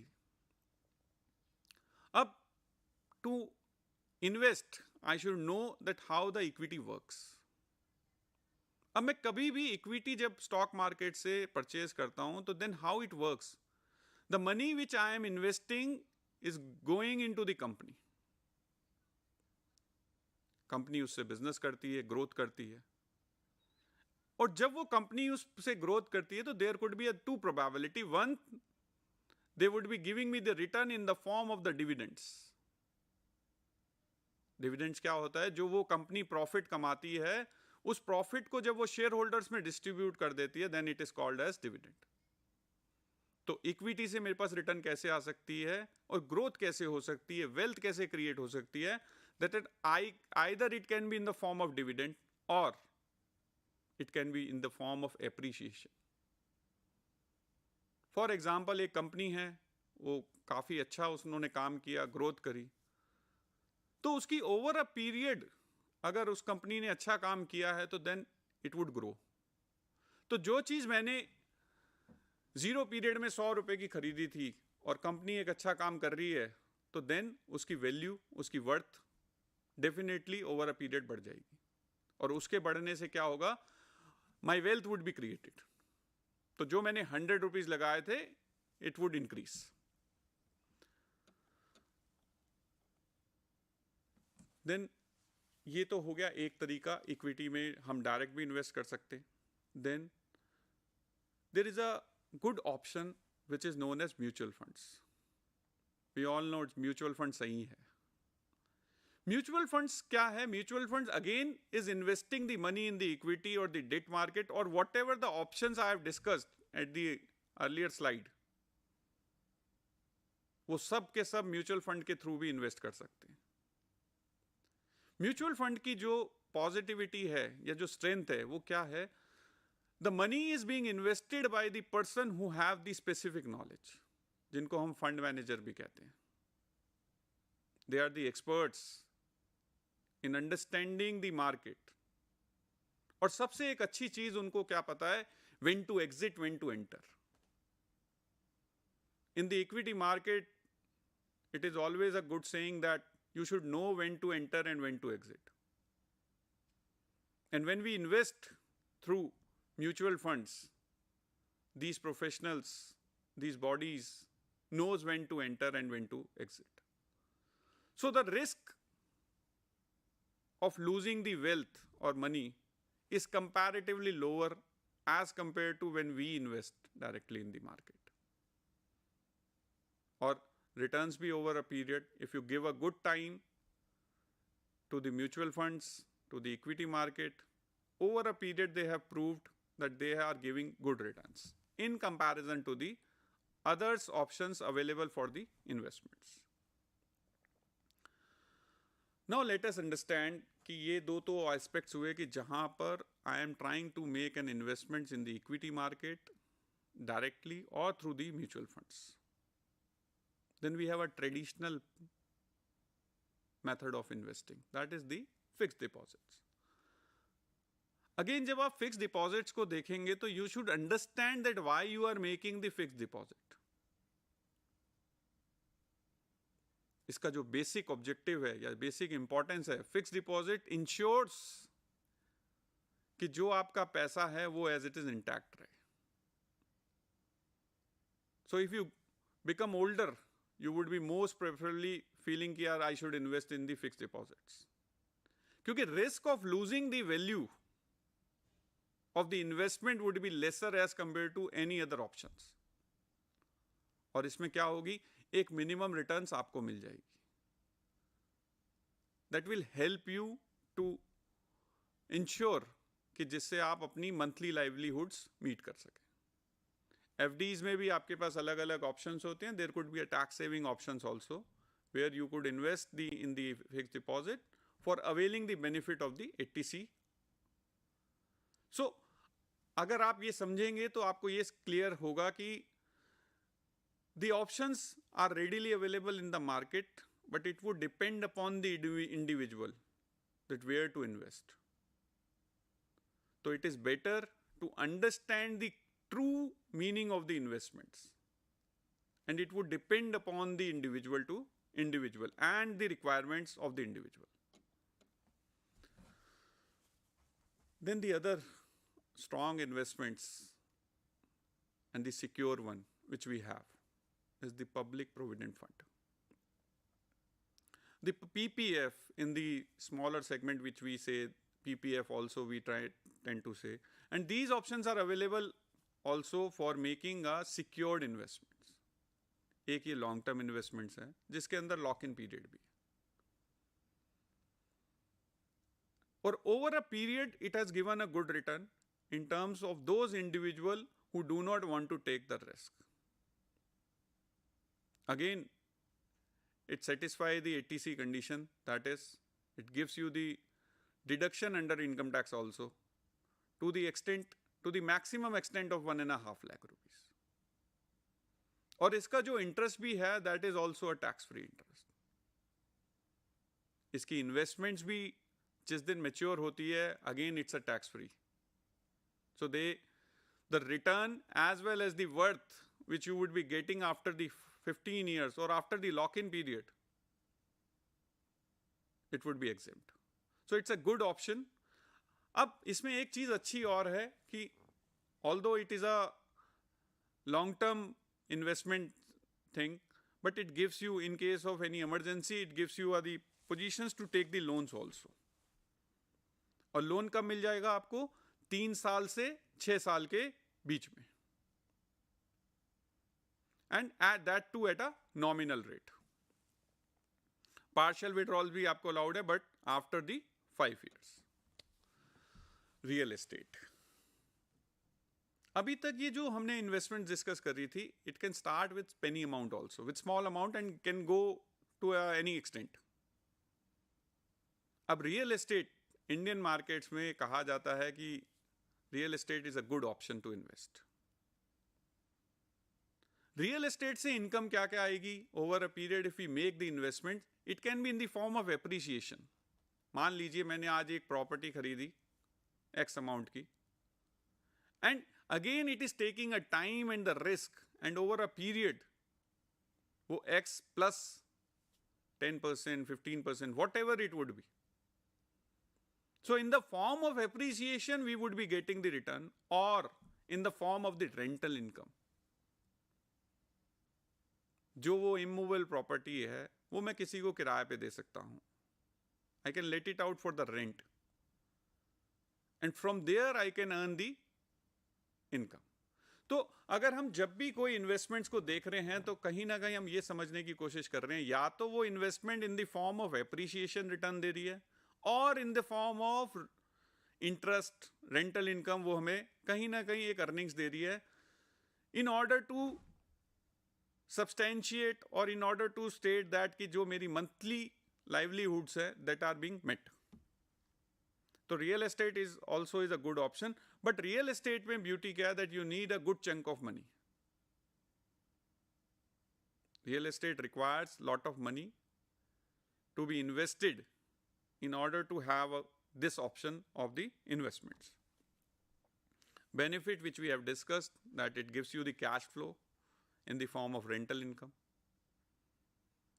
अब to invest I should know that how the equity works. अब मैं कभी भी इक्विटी जब स्टॉक मार्केट से परचेज करता हूं तो then how it works. The money which I am investing is going into the company. Company उससे बिजनेस करती है, ग्रोथ करती है, और जब वो कंपनी उससे ग्रोथ करती है तो there could be a two probability. One, they would be giving me the return in the form of the dividends. Dividends क्या होता है? जो वो कंपनी प्रॉफिट कमाती है उस प्रॉफिट को जब वो शेयर होल्डर्स में डिस्ट्रीब्यूट कर देती है, then it is called as dividend. तो इक्विटी से मेरे पास रिटर्न कैसे आ सकती है और ग्रोथ कैसे हो सकती है, वेल्थ कैसे क्रिएट हो सकती है? That it either it can be in the form of dividend और it can be in the form of appreciation. For example, एक कंपनी है, वो काफी अच्छा उन्होंने काम किया, ग्रोथ करी, तो उसकी ओवर अ पीरियड अगर उस कंपनी ने अच्छा काम किया है तो देन इट वुड ग्रो. तो जो चीज मैंने 0 पीरियड में 100 रुपए की खरीदी थी और कंपनी एक अच्छा काम कर रही है तो देन उसकी वैल्यू, उसकी worth definitely over a period बढ़ जाएगी. और उसके बढ़ने से क्या होगा? माई वेल्थ वुड बी क्रिएटेड. तो जो मैंने 100 रुपीज लगाए थे इट वुड इंक्रीज. देन ये तो हो गया एक तरीका. इक्विटी में हम डायरेक्ट भी इन्वेस्ट कर सकते. Then there is a good option which is known as mutual funds. We all know mutual fund सही है. म्यूचुअल फंड्स क्या है? Mutual funds again is investing the money in the equity और the debt market और whatever the options I have discussed at the earlier slide, वो सब के सब म्यूचुअल फंड के थ्रू भी इन्वेस्ट कर सकते हैं. म्यूचुअल फंड की जो पॉजिटिविटी है या जो स्ट्रेंथ है वो क्या है? The money is being invested by the person who have the specific knowledge, जिनको हम फंड मैनेजर भी कहते हैं. They are the experts in understanding the market. और सबसे एक अच्छी चीज उनको क्या पता है? When to exit, when to enter. In the equity market it is always a good saying that you should know when to enter and when to exit. And when we invest through mutual funds, these professionals, these bodies knows when to enter and when to exit. So the risk of losing the wealth or money is comparatively lower as compared to when we invest directly in the market. Or returns be over a period. If you give a good time to the mutual funds, to the equity market, over a period they have proved that they are giving good returns in comparison to the others options available for the investments. Now let us understand कि ये दो तो aspects हुए कि जहाँ पर I am trying to make an investments in the equity market directly or through the mutual funds. Then we have a traditional method of investing, that is the fixed deposits. Again, जब आप fixed deposits को देखेंगे तो you should understand that why you are making the fixed deposit. इसका जो basic objective है या basic importance है, fixed deposit ensures कि जो आपका पैसा है वो as it is intact रहे. So if you become older, you would be most preferably feeling कि यार I should invest in the fixed deposits. क्योंकि risk of losing the value of the investment would be lesser as compared to any other options. और इसमें क्या होगी, एक minimum returns आपको मिल जाएगी. That will help you to ensure कि जिससे आप अपनी मंथली लाइवलीहुड्स मीट कर सकें. FDs में भी आपके पास अलग अलग ऑप्शंस होते हैं. There could be a tax saving options also where you could invest in the fixed deposit for availing the benefit of the 80C. So अगर आप ये समझेंगे तो आपको ये क्लियर होगा कि the options are readily available in the market, but it would depend upon the individual that where to invest. So it is better to understand the true meaning of the investments, and it would depend upon the individual to individual and the requirements of the individual. Then the other strong investments and the secure one which we have is the public provident fund. The PPF in the smaller segment, which we say PPF also we tend to say, and these options are available also for making a secured investments. एक ये long term investments है जिसके अंदर lock in period भी है. और over a period it has given a good return in terms of those individual who do not want to take the risk. Again, it satisfies the 80C condition, that is, it gives you the deduction under income tax also to the maximum extent of 1.5 lakh rupees. और इसका जो interest भी है, that is also a tax-free interest. इसकी investments भी जिस दिन mature होती है, again it's a tax-free. So the return as well as the worth which you would be getting after the 15 years or after the lock-in period, it would be exempt. So it's a good option. अब इसमें एक चीज अच्छी और है कि although it is a long-term investment thing, but it gives you, in case of any emergency, it gives you the positions to take the loans also. और loan कब मिल जाएगा आपको? 3 साल से 6 साल के बीच में. And add that too at a nominal rate. Partial withdrawal भी आपको allowed है, but after the 5 years. Real estate. अभी तक ये जो हमने investment discuss कर रही थी, it can start with penny amount also, with small amount and can go to any extent. अब real estate Indian markets में कहा जाता है कि real estate is a good option to invest. Real estate से income क्या क्या आएगी? Over a period if we make the investment, it can be in the form of appreciation. मान लीजिए मैंने आज एक property खरीदी X amount की, and again it is taking a time and the risk, and over a period वो X plus 10%, 15%, whatever it would be. So in the form of appreciation we would be getting the return, or in the form of the rental income. जो वो immovable property है वो मैं किसी को किराए पे दे सकता हूँ. I can let it out for the rent, and from there I can earn the income. तो अगर हम जब भी कोई इन्वेस्टमेंट्स को देख रहे हैं तो कहीं ना कहीं हम ये समझने की कोशिश कर रहे हैं, या तो वो investment in the form of appreciation return दे रही है, और in the form of interest rental income वो हमें कहीं ना कहीं एक अर्निंग्स दे रही है, इन ऑर्डर टू सब्सटेंशिएट और in order to state that कि जो मेरी मंथली लाइवलीहुड्स है दैट आर बीइंग मेट. तो real estate is also is a good option, but real estate में ब्यूटी क्या है, that you need a good chunk of money. Real estate requires lot of money to be invested in order to have this option of the investments. Benefit which we have discussed, that it gives you the cash flow in the form of rental income.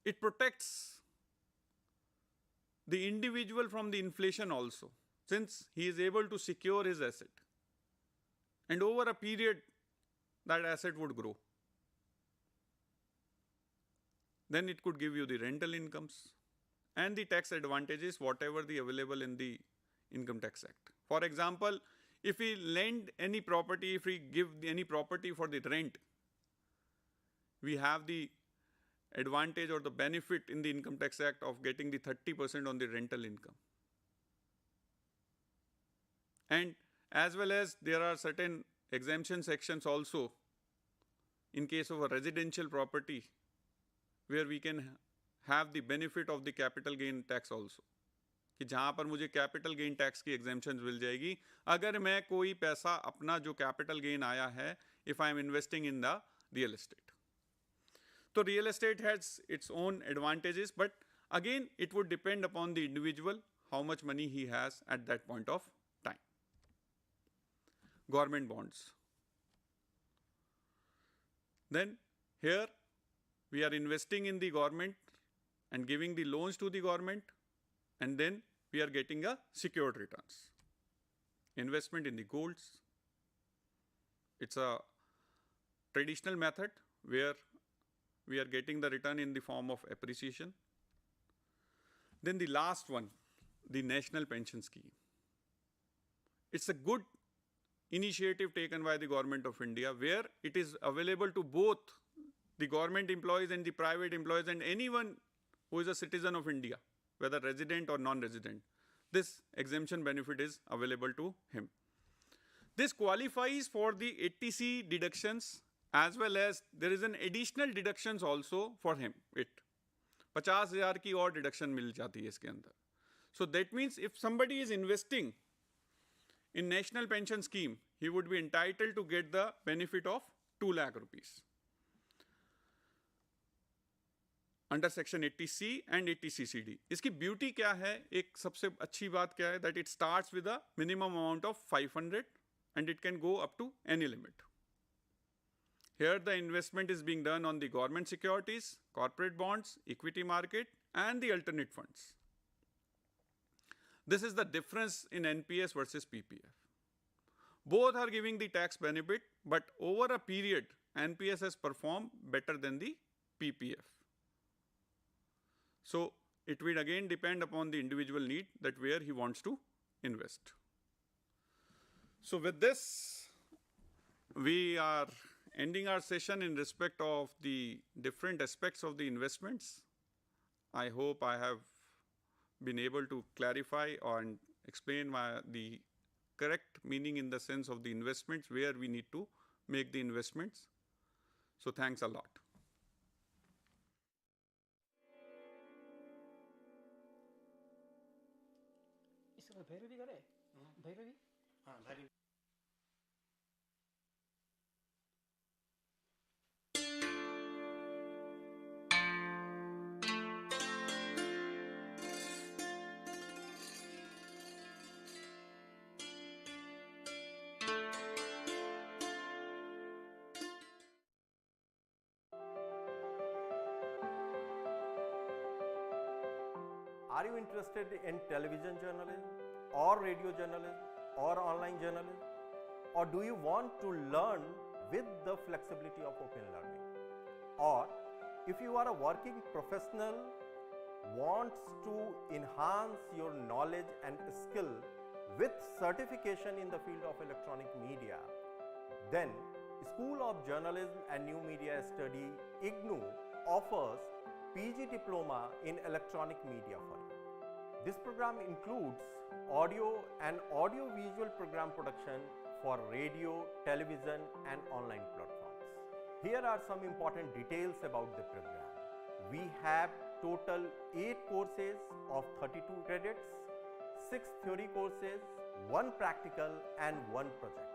It protects the individual from the inflation also, since he is able to secure his asset, and over a period that asset would grow. Then it could give you the rental incomes, and the tax advantages whatever the available in the Income Tax Act. For example, if we lend any property, if we give any property for the rent, we have the advantage or the benefit in the Income Tax Act of getting the 30% on the rental income. And as well as there are certain exemption sections also in case of a residential property where we can have the benefit of the capital gain tax also, कि जहाँ पर मुझे capital gain tax की exemptions मिल जाएगी अगर मैं कोई पैसा अपना जो capital gain आया है if I am investing in the real estate. So real estate has its own advantages, but again it would depend upon the individual how much money he has at that point of time. Government bonds. Then here we are investing in the government and giving the loans to the government, and then we are getting a secured returns. Investment in the golds. It's a traditional method where we are getting the return in the form of appreciation. Then the last one, the National Pension Scheme. It's a good initiative taken by the Government of India where it is available to both the government employees and the private employees and anyone who is a citizen of India, whether resident or non-resident. This exemption benefit is available to him. This qualifies for the 80C deductions as well as there is an additional deductions also for him. 50,000 की और deduction मिल जाती है इसके अंदर. So that means if somebody is investing in National Pension Scheme, he would be entitled to get the benefit of 2 lakh rupees under section 80C and 80CCD. इसकी beauty क्या है? एक सबसे अच्छी बात क्या है? That it starts with a minimum amount of 500 and it can go up to any limit. Here the investment is being done on the government securities, corporate bonds, equity market and the alternate funds. This is the difference in NPS versus PPF. Both are giving the tax benefit, but over a period, NPS has performed better than the PPF. So it will again depend upon the individual need that where he wants to invest. So with this, we are ending our session in respect of the different aspects of the investments. I hope I have been able to clarify and explain the correct meaning in the sense of the investments, where we need to make the investments. So thanks a lot. Bhairavi करे भैरवी हाँ Bhairavi Are you interested in television journalism or radio journalism or online journalism? Or do you want to learn with the flexibility of open learning? Or if you are a working professional, wants to enhance your knowledge and skill with certification in the field of electronic media, then School of Journalism and New Media Study, IGNOU, offers PG Diploma in Electronic Media for you. This program includes audio and audio-visual program production for radio, television and online platforms. Here are some important details about the program. We have total 8 courses of 32 credits, 6 theory courses, 1 practical and 1 project.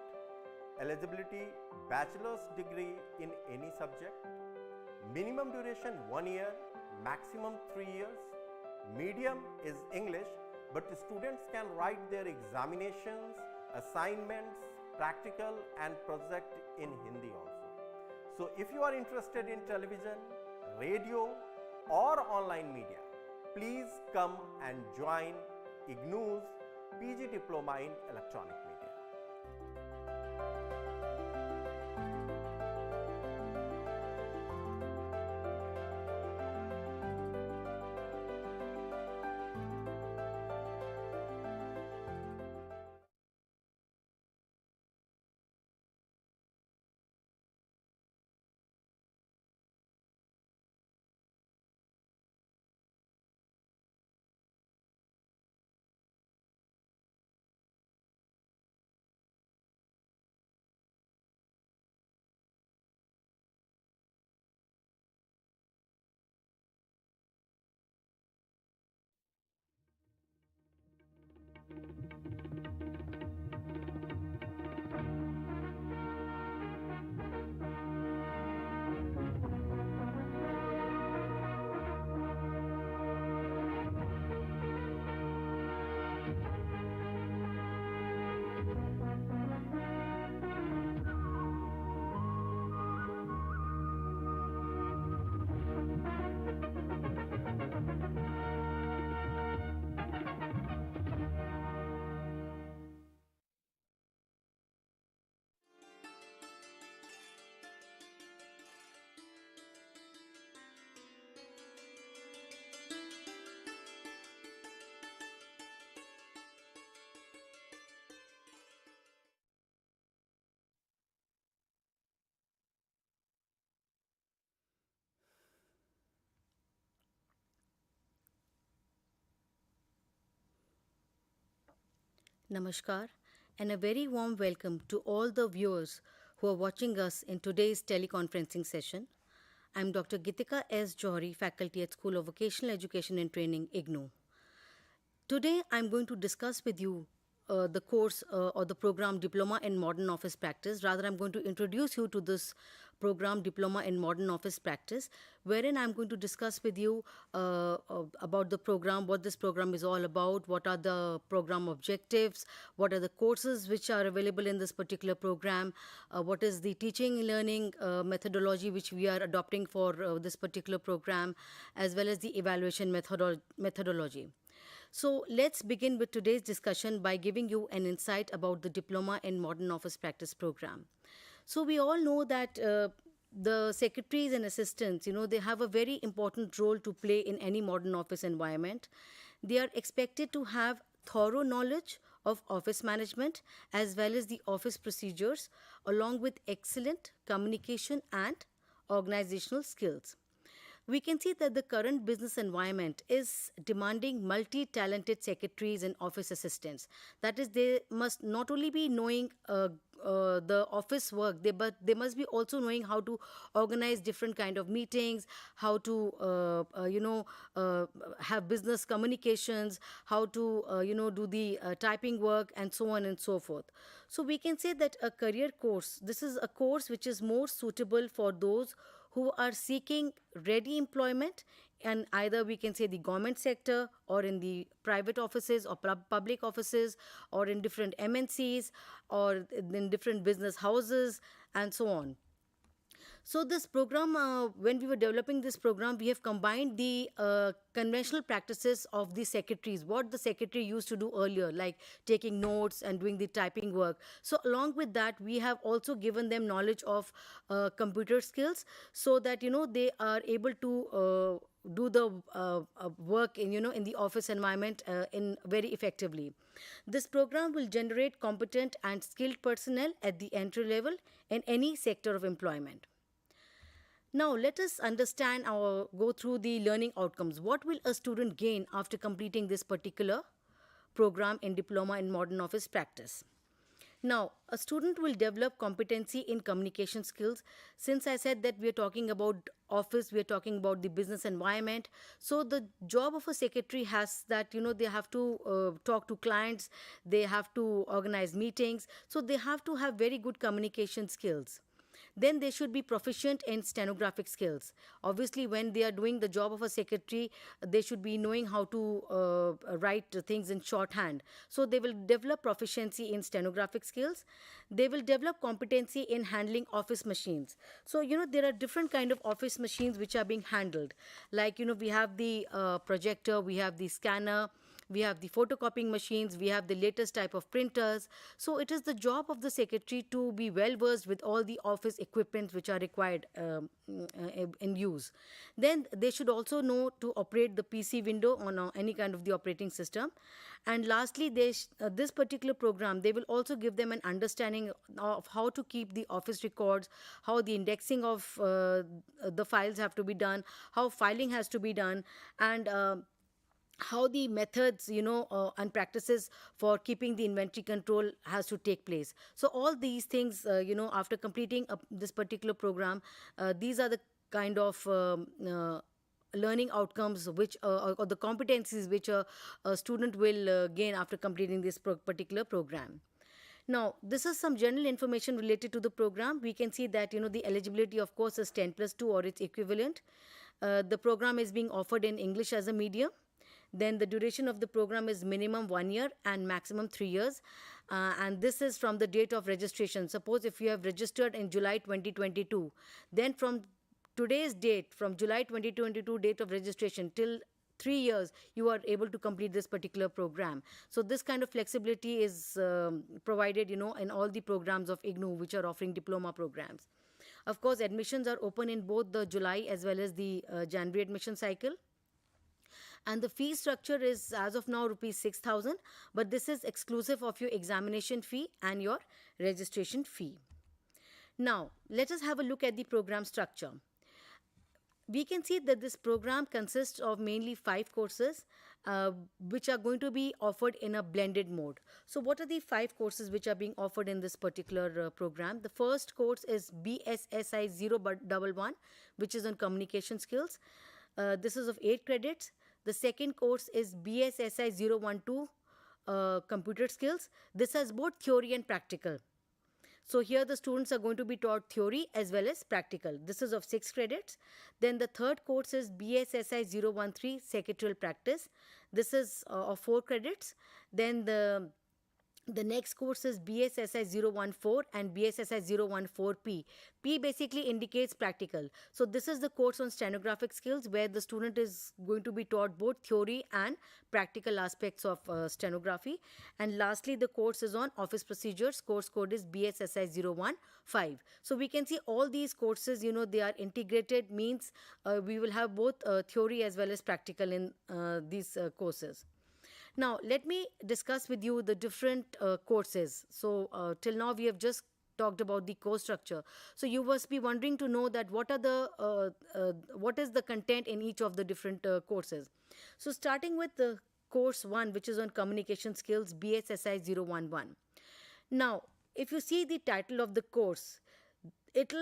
Eligibility: bachelor's degree in any subject. Minimum duration 1 year, maximum 3 years. Medium is English, but students can write their examinations, assignments, practical and project in Hindi also. So if you are interested in television, radio or online media, please come and join IGNOU's PG Diploma in Electronic Media. Namaskar, and a very warm welcome to all the viewers who are watching us in today's teleconferencing session. I'm Dr. Gitika S. Johri, faculty at School of Vocational Education and Training, IGNOU. Today, I'm going to discuss with you the course or the program Diploma in Modern Office Practice. Rather, I'm going to introduce you to this program Diploma in Modern Office Practice, wherein I'm going to discuss with you about the program, what this program is all about, what are the program objectives, what are the courses which are available in this particular program, what is the teaching and learning methodology which we are adopting for this particular program, as well as the evaluation methodology. So let's begin with today's discussion by giving you an insight about the Diploma in Modern Office Practice program. So we all know that the secretaries and assistants, they have a very important role to play in any modern office environment. They are expected to have thorough knowledge of office management as well as the office procedures, along with excellent communication and organizational skills. We can see that the current business environment is demanding multi-talented secretaries and office assistants. That is, they must not only be knowing the office work, but they must be also knowing how to organize different kind of meetings, how to have business communications, how to do the typing work, and so on and so forth. So we can say that a career course, this is a course which is more suitable for those who are seeking ready employment, and either we can say the government sector or in the private offices or public offices or in different MNCs or in different business houses and so on. So this program, when we were developing this program, we have combined the conventional practices of the secretaries, what the secretary used to do earlier, like taking notes and doing the typing work. So along with that, we have also given them knowledge of computer skills so that, they are able to do the work in the office environment in very effectively. This program will generate competent and skilled personnel at the entry level in any sector of employment. Now, let us understand or go through the learning outcomes. What will a student gain after completing this particular program in Diploma in Modern Office Practice? Now, a student will develop competency in communication skills. Since I said that we are talking about office, we are talking about the business environment. So the job of a secretary has that, they have to talk to clients, they have to organize meetings. So they have to have very good communication skills. Then they should be proficient in stenographic skills. Obviously, when they are doing the job of a secretary, they should be knowing how to write things in shorthand. So they will develop proficiency in stenographic skills. They will develop competency in handling office machines. So, there are different kind of office machines which are being handled. Like, we have the projector, we have the scanner, we have the photocopying machines, we have the latest type of printers. So it is the job of the secretary to be well versed with all the office equipment which are required in use. Then they should also know to operate the PC window on any kind of the operating system. And lastly, this particular program, they will also give them an understanding of how to keep the office records, how the indexing of the files have to be done, how filing has to be done, and how the methods, and practices for keeping the inventory control has to take place. So all these things, after completing this particular program, these are the kind of learning outcomes which or the competencies which a student will gain after completing this particular program. Now, this is some general information related to the program. We can see that, the eligibility, of course, is 10+2 or its equivalent. The program is being offered in English as a medium. Then the duration of the program is minimum 1 year and maximum 3 years. And this is from the date of registration. Suppose if you have registered in July 2022, then from today's date, from July 2022 date of registration till 3 years, you are able to complete this particular program. So this kind of flexibility is provided, in all the programs of IGNOU which are offering diploma programs. Of course, admissions are open in both the July as well as the January admission cycle. And the fee structure is, as of now, rupees 6,000, but this is exclusive of your examination fee and your registration fee. Now, let us have a look at the program structure. We can see that this program consists of mainly 5 courses. which are going to be offered in a blended mode. So, what are the 5 courses which are being offered in this particular program? The first course is BSSI 011, which is on communication skills. This is of 8 credits. The second course is BSSI 012, computer skills. This has both theory and practical. So here the students are going to be taught theory as well as practical. This is of 6 credits. Then the third course is BSSI 013, secretarial practice. This is of 4 credits. Then the next course is BSSI 014 and BSSI 014P. P basically indicates practical. So this is the course on stenographic skills, where the student is going to be taught both theory and practical aspects of stenography. And lastly, the course is on office procedures. Course code is BSSI 015. So we can see all these courses, they are integrated, means we will have both theory as well as practical in these courses. Now, let me discuss with you the different courses. So, till now we have just talked about the course structure. So, you must be wondering to know that what is the content in each of the different courses. So, starting with the course 1, which is on communication skills, BSSI 011. Now, if you see the title of the course, it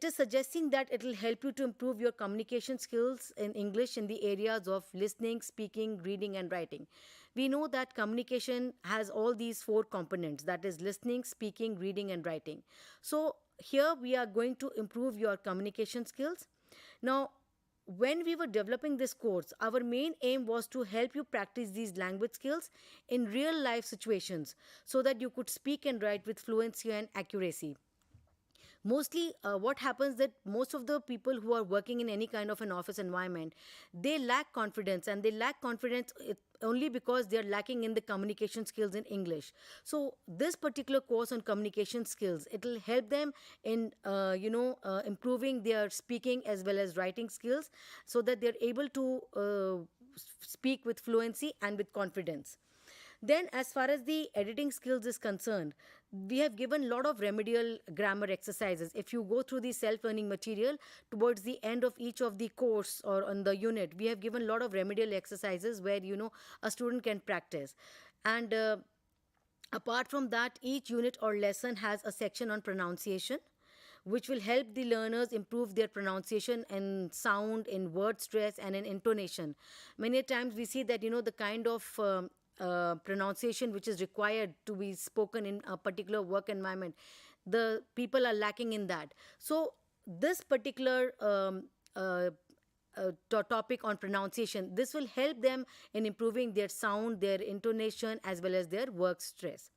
is suggesting that it will help you to improve your communication skills in English in the areas of listening, speaking, reading, and writing. We know that communication has all these 4 components, that is listening, speaking, reading, and writing. So here we are going to improve your communication skills. Now, when we were developing this course, our main aim was to help you practice these language skills in real life situations so that you could speak and write with fluency and accuracy. Mostly what happens that most of the people who are working in any kind of an office environment, they lack confidence, and they lack confidence only because they are lacking in the communication skills in English. So this particular course on communication skills, it will help them in improving their speaking as well as writing skills, so that they're able to speak with fluency and with confidence. Then, as far as the editing skills is concerned, we have given a lot of remedial grammar exercises. If you go through the self-learning material, towards the end of each of the course or on the unit, we have given a lot of remedial exercises where, a student can practice. And apart from that, each unit or lesson has a section on pronunciation, which will help the learners improve their pronunciation and sound, in word stress, and in intonation. Many times we see that, the kind of pronunciation which is required to be spoken in a particular work environment, the people are lacking in that. So this particular topic on pronunciation, this will help them in improving their sound, their intonation, as well as their work stress.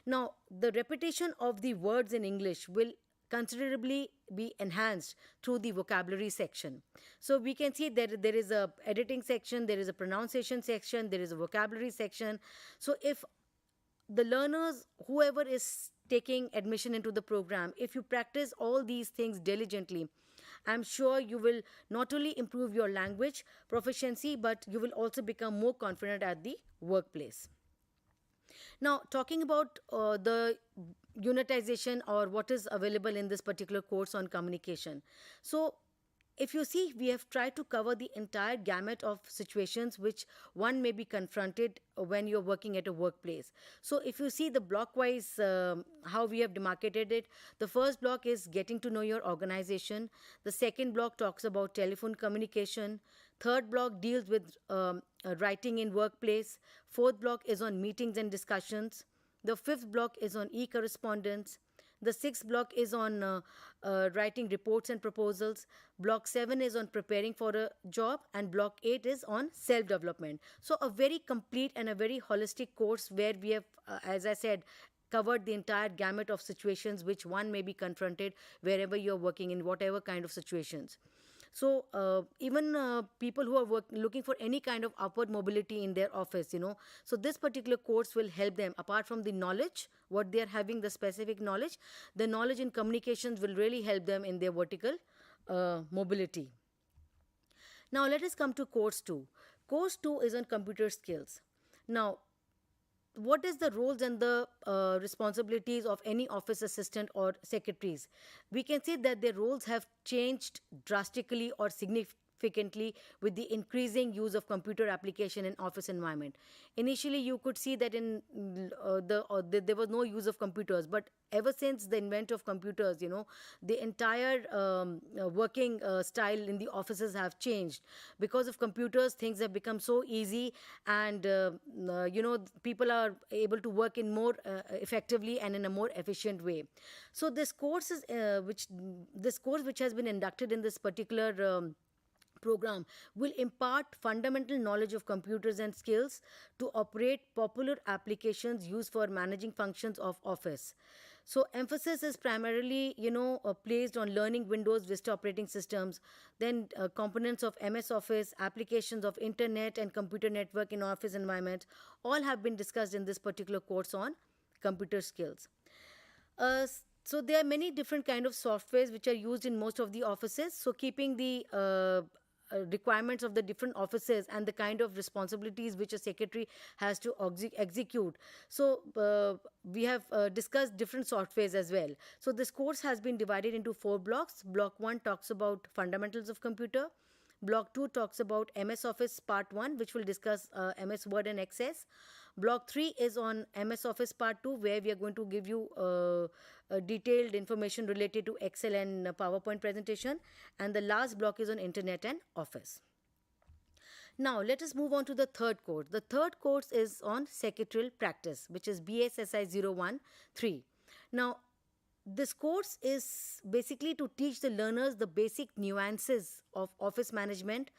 Now, the repetition of the words in English will considerably be enhanced through the vocabulary section. So we can see that there is a editing section, there is a pronunciation section, there is a vocabulary section. So if the learners, whoever is taking admission into the program, if you practice all these things diligently, I'm sure you will not only improve your language proficiency, but you will also become more confident at the workplace. Now, talking about the unitization or what is available in this particular course on communication. So, if you see, we have tried to cover the entire gamut of situations which one may be confronted when you're working at a workplace. So if you see the block-wise, how we have demarcated it, the first block is getting to know your organization. The second block talks about telephone communication. Third block deals with writing in workplace. Fourth block is on meetings and discussions. The fifth block is on e-correspondence. The sixth block is on writing reports and proposals. Block 7 is on preparing for a job, and block 8 is on self-development. So a very complete and a very holistic course where we have, as I said, covered the entire gamut of situations which one may be confronted wherever you're working, in whatever kind of situations. So even people who are looking for any kind of upward mobility in their office, so this particular course will help them. Apart from the knowledge, what they are having, the specific knowledge, the knowledge in communications will really help them in their vertical mobility. Now let us come to course 2. Course 2 is on computer skills. Now, what is the roles and the responsibilities of any office assistant or secretaries? We can see that their roles have changed drastically or significantly with the increasing use of computer application in office environment. Initially, you could see that there was no use of computers, but ever since the invent of computers, the entire working style in the offices have changed. Because of computers, things have become so easy, and people are able to work in more effectively and in a more efficient way. So this course which has been inducted in this particular program will impart fundamental knowledge of computers and skills to operate popular applications used for managing functions of office. So emphasis is primarily, placed on learning Windows Vista operating systems, then components of MS Office, applications of internet and computer network in office environments, all have been discussed in this particular course on computer skills. So there are many different kind of softwares which are used in most of the offices. So keeping the requirements of the different offices and the kind of responsibilities which a secretary has to execute. So we have discussed different softwares as well. So this course has been divided into 4 blocks. Block 1 talks about fundamentals of computer. Block 2 talks about MS Office Part 1, which will discuss MS Word and Access. Block 3 is on MS Office Part 2, where we are going to give you detailed information related to Excel and PowerPoint presentation. And the last block is on Internet and Office. Now, let us move on to the third course. The third course is on secretarial practice, which is BSSI 013. Now, this course is basically to teach the learners the basic nuances of office management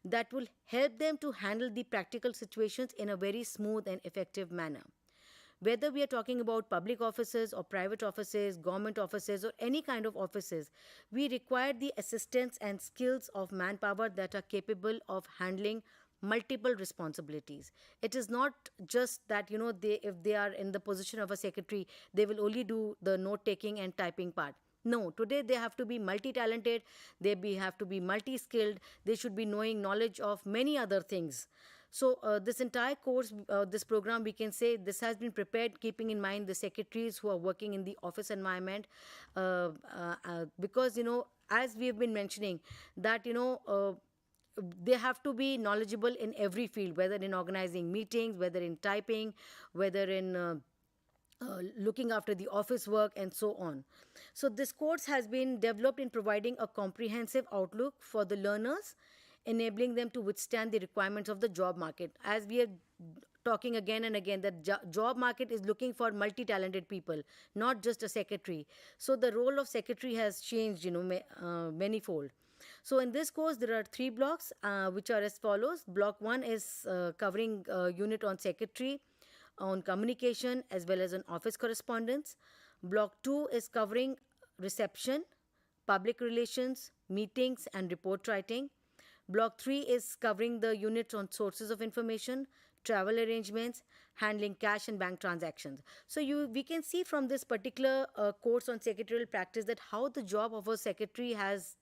that will help them to handle the practical situations in a very smooth and effective manner. Whether we are talking about public offices or private offices, government offices, or any kind of offices, we require the assistance and skills of manpower that are capable of handling multiple responsibilities. It is not just that, if they are in the position of a secretary, they will only do the note taking and typing part. No, today they have to be multi-talented, have to be multi-skilled, they should be knowledge of many other things. So this entire course, this program, we can say this has been prepared keeping in mind the secretaries who are working in the office environment, because, as we have been mentioning, that, they have to be knowledgeable in every field, whether in organizing meetings, whether in typing, whether in looking after the office work, and so on. So this course has been developed in providing a comprehensive outlook for the learners, enabling them to withstand the requirements of the job market. As we are talking again and again, that job market is looking for multi-talented people, not just a secretary. So the role of secretary has changed, manifold. So in this course, there are 3 blocks, which are as follows. Block 1 is covering unit on secretary, on communication, as well as on office correspondence. Block 2 is covering reception, public relations, meetings, and report writing. Block 3 is covering the units on sources of information, travel arrangements, handling cash and bank transactions. So we can see from this particular course on secretarial practice that how the job of a secretary has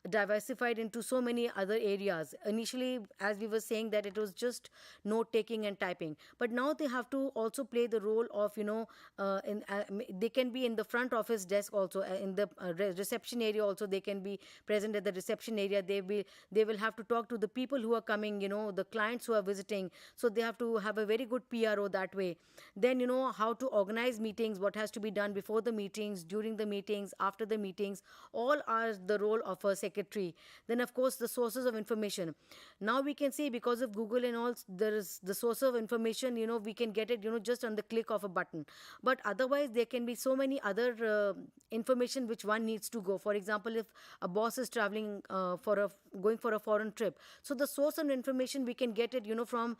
diversified into so many other areas. Initially, as we were saying, that it was just note taking and typing, but now they have to also play the role of they can be in the front office desk also, in the reception area also. They can be present at the reception area. They will have to talk to the people who are coming, the clients who are visiting, so they have to have a very good PRO that way. Then how to organize meetings, what has to be done before the meetings, during the meetings, after the meetings, all are the role of a secretary. Then of course the sources of information. Now we can see, because of Google and all, there is the source of information, we can get it just on the click of a button. But otherwise there can be so many other information which one needs to go. For example, if a boss is traveling going for a foreign trip, so the source of information we can get it from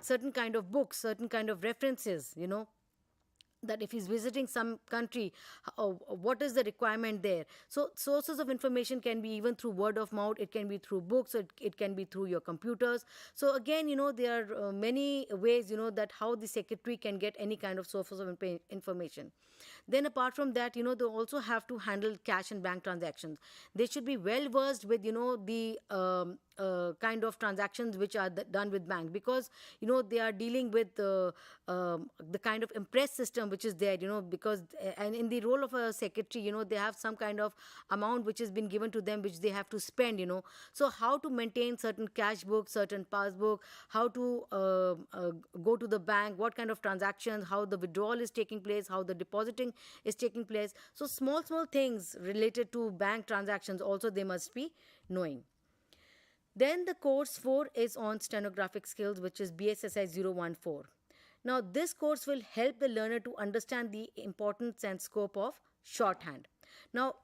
certain kind of books, certain kind of references, that if he's visiting some country, what is the requirement there. So sources of information can be even through word of mouth, it can be through books, it can be through your computers. So again, there are many ways, that how the secretary can get any kind of sources of information. Then apart from that, they also have to handle cash and bank transactions. They should be well versed with, the kind of transactions which are done with bank, because they are dealing with the kind of impress system which is there, because and in the role of a secretary, they have some kind of amount which has been given to them which they have to spend, so how to maintain certain cash book, certain passbook, how to go to the bank, what kind of transactions, how the withdrawal is taking place, how the depositing is taking place. So small things related to bank transactions also they must be knowing. Then the course 4 is on stenographic skills, which is BSSI 014. Now this course will help the learner to understand the importance and scope of shorthand. Now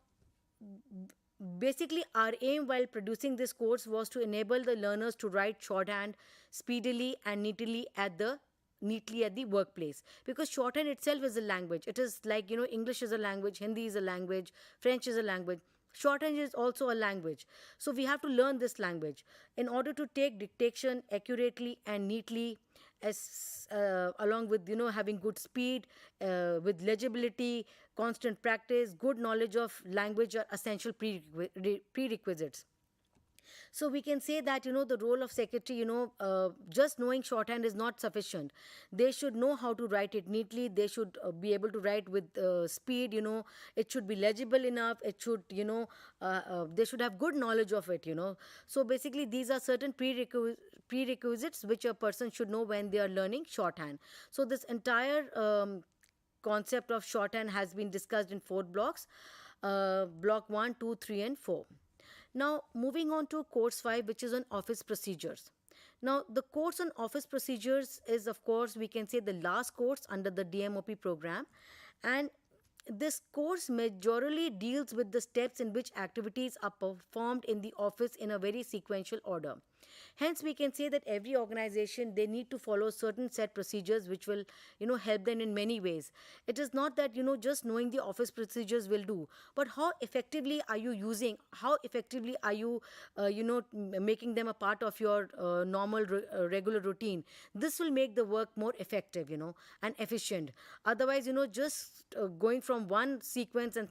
basically our aim while producing this course was to enable the learners to write shorthand speedily and neatly at the workplace, because shorthand itself is a language. It is like, English is a language, Hindi is a language, French is a language. Shorthand is also a language. So we have to learn this language in order to take dictation accurately and neatly, as along with having good speed, with legibility, constant practice, good knowledge of language are essential prerequisites. So we can say that, the role of secretary, just knowing shorthand is not sufficient. They should know how to write it neatly. They should be able to write with speed, it should be legible enough. It should, they should have good knowledge of it, So basically these are certain prerequisites which a person should know when they are learning shorthand. So this entire concept of shorthand has been discussed in 4 blocks, block 1, 2, 3 and 4. Now, moving on to course 5, which is on office procedures. Now, the course on office procedures is, of course, we can say the last course under the DMOP program. And this course majorly deals with the steps in which activities are performed in the office in a very sequential order. Hence, we can say that every organization, they need to follow certain set procedures which will, help them in many ways. It is not that, just knowing the office procedures will do, but how effectively are you using, how effectively are you, making them a part of your normal, regular routine. This will make the work more effective, and efficient. Otherwise, just going from one sequence and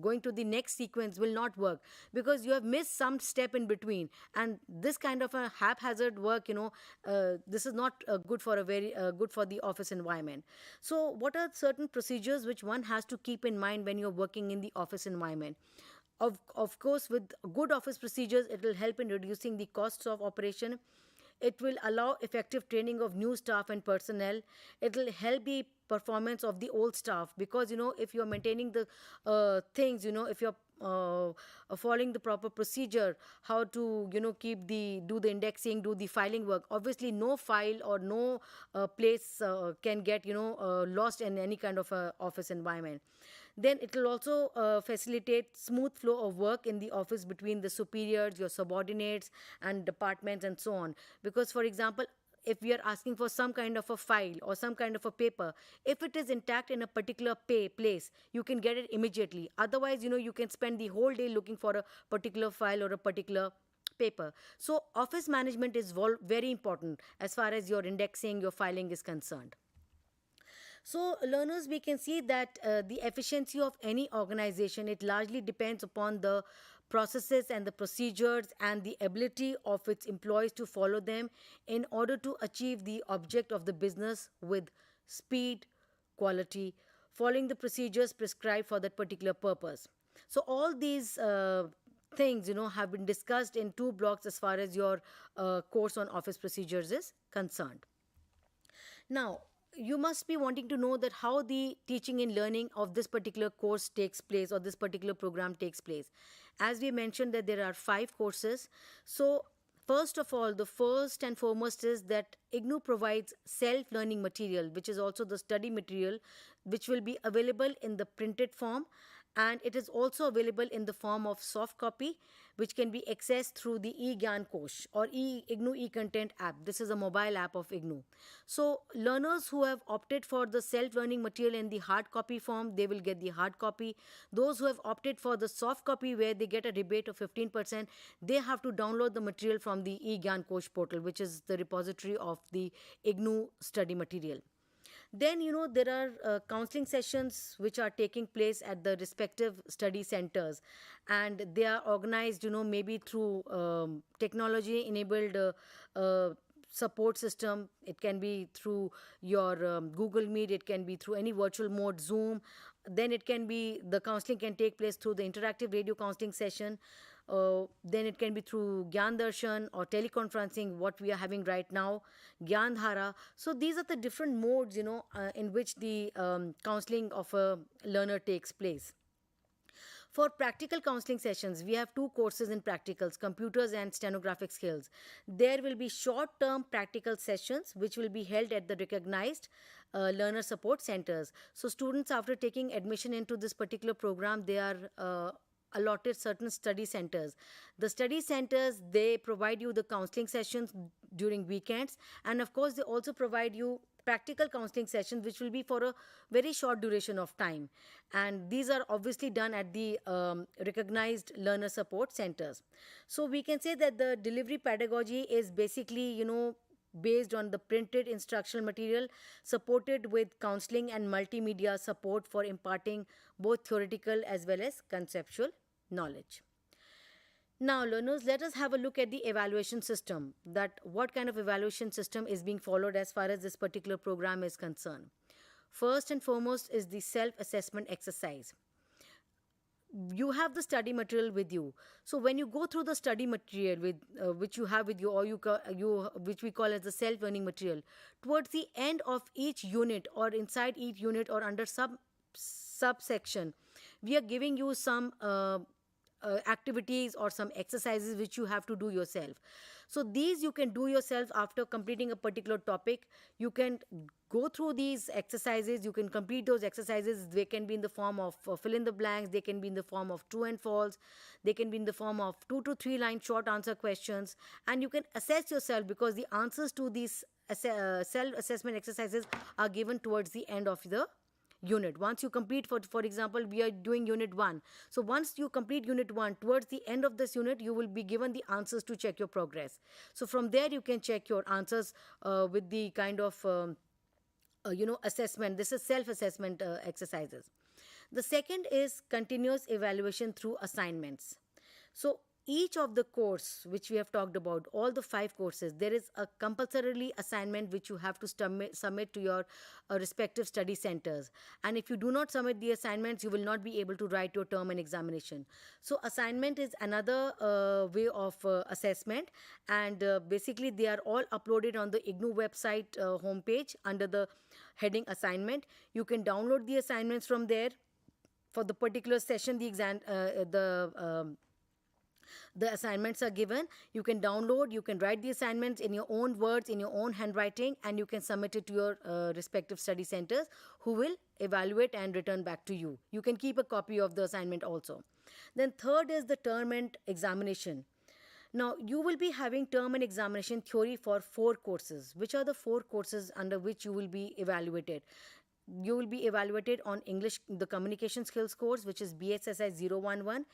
going to the next sequence will not work, because you have missed some step in between. And this kind of a haphazard work, this is not good for a very good for the office environment. So what are certain procedures which one has to keep in mind when you're working in the office environment? Of course, with good office procedures, it will help in reducing the costs of operation. It will allow effective training of new staff and personnel. It will help the performance of the old staff, because if you're maintaining the things, if you're following the proper procedure, how to do the indexing, do the filing work. Obviously no file or no place can get lost in any kind of office environment. Then it will also facilitate smooth flow of work in the office between the superiors, your subordinates and departments and so on. Because for example, if we are asking for some kind of a file or some kind of a paper, if it is intact in a particular place, you can get it immediately. Otherwise, you can spend the whole day looking for a particular file or a particular paper. So office management is very important as far as your indexing, your filing is concerned. So learners, we can see that the efficiency of any organization, it largely depends upon the processes and the procedures and the ability of its employees to follow them in order to achieve the object of the business with speed, quality, following the procedures prescribed for that particular purpose. So all these things, have been discussed in 2 blocks as far as your course on office procedures is concerned. Now, you must be wanting to know that how the teaching and learning of this particular course takes place, or this particular program takes place. As we mentioned that there are 5 courses. So first of all, the first and foremost is that IGNOU provides self-learning material, which is also the study material, which will be available in the printed form, and it is also available in the form of soft copy, which can be accessed through the EGNOU or IGNOU e-content app. This is a mobile app of IGNOU. So learners who have opted for the self-learning material in the hard copy form, they will get the hard copy. Those who have opted for the soft copy, where they get a rebate of 15%, they have to download the material from the EGNOU portal, which is the repository of the IGNOU study material. Then, there are counseling sessions which are taking place at the respective study centers, and they are organized, maybe through technology enabled support system. It can be through your Google Meet, it can be through any virtual mode, Zoom. Then it can be, the counseling can take place through the interactive radio counseling session. Then it can be through Gyan Darshan or teleconferencing, what we are having right now, Gyan Dhara. So these are the different modes, in which the counseling of a learner takes place. For practical counseling sessions, we have two courses in practicals, computers and stenographic skills. There will be short-term practical sessions which will be held at the recognized learner support centers. So students, after taking admission into this particular program, they are allotted certain study centers. The study centers, they provide you the counseling sessions during weekends, and of course they also provide you practical counseling sessions which will be for a very short duration of time, and these are obviously done at the recognized learner support centers. So we can say that the delivery pedagogy is basically, based on the printed instructional material supported with counseling and multimedia support for imparting both theoretical as well as conceptual knowledge. Now, learners, let us have a look at the evaluation system, that what kind of evaluation system is being followed as far as this particular program is concerned. First and foremost is the self-assessment exercise. You have the study material with you. So when you go through the study material with which you have with you, or which we call as the self-learning material, towards the end of each unit or inside each unit or under subsection, we are giving you some activities or some exercises which you have to do yourself. So these you can do yourself after completing a particular topic. You can go through these exercises, you can complete those exercises. They can be in the form of fill in the blanks, they can be in the form of true and false, they can be in the form of 2 to 3 line short answer questions, and you can assess yourself because the answers to these self-assessment exercises are given towards the end of the unit. Once you complete, for example, we are doing unit 1. So once you complete unit 1, towards the end of this unit, you will be given the answers to check your progress. So from there, you can check your answers with the kind of, assessment. This is self-assessment exercises. The second is continuous evaluation through assignments. So each of the course which we have talked about, all the 5 courses, there is a compulsorily assignment which you have to submit to your respective study centers. And if you do not submit the assignments, you will not be able to write your term and examination. So assignment is another way of assessment, and basically they are all uploaded on the IGNOU website homepage under the heading assignment. You can download the assignments from there. For the particular session, the assignments are given. You can download, you can write the assignments in your own words, in your own handwriting, and you can submit it to your respective study centers, who will evaluate and return back to you. You can keep a copy of the assignment also. Then third is the term and examination. Now, you will be having term and examination theory for 4 courses. Which are the 4 courses under which you will be evaluated? You will be evaluated on English, the communication skills course, which is BSSI 011.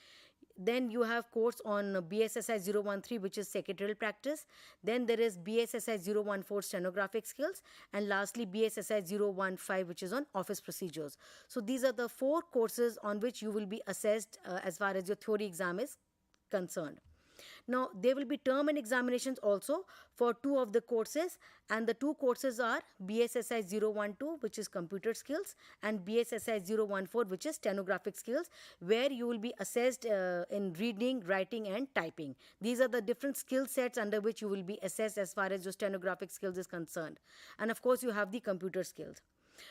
Then you have course on BSSI 013, which is secretarial practice. Then there is BSSI 014 stenographic skills, and lastly BSSI 015, which is on office procedures. So these are the 4 courses on which you will be assessed as far as your theory exam is concerned. Now, there will be term and examinations also for 2 of the courses, and the 2 courses are BSSI 012, which is computer skills, and BSSI 014, which is stenographic skills, where you will be assessed in reading, writing, and typing. These are the different skill sets under which you will be assessed as far as your stenographic skills is concerned. And of course, you have the computer skills.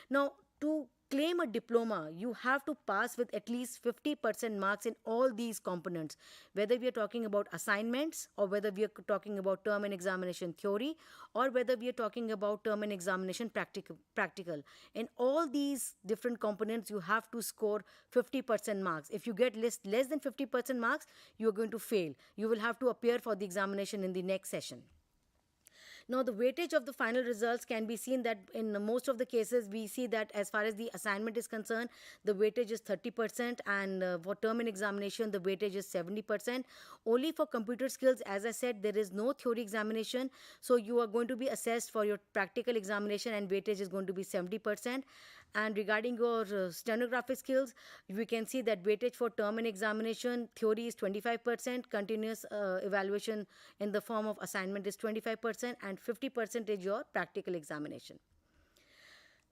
Now, to claim a diploma, you have to pass with at least 50% marks in all these components, whether we are talking about assignments, or whether we are talking about term and examination theory, or whether we are talking about term and examination practical. In all these different components, you have to score 50% marks. If you get less than 50% marks, you are going to fail. You will have to appear for the examination in the next session. Now, the weightage of the final results can be seen that in most of the cases, we see that as far as the assignment is concerned, the weightage is 30%, and for term and examination, the weightage is 70%. Only for computer skills, as I said, there is no theory examination, so you are going to be assessed for your practical examination, and weightage is going to be 70%. And regarding your stenographic skills, we can see that weightage for term and examination, theory is 25%, continuous evaluation in the form of assignment is 25%, and 50% is your practical examination.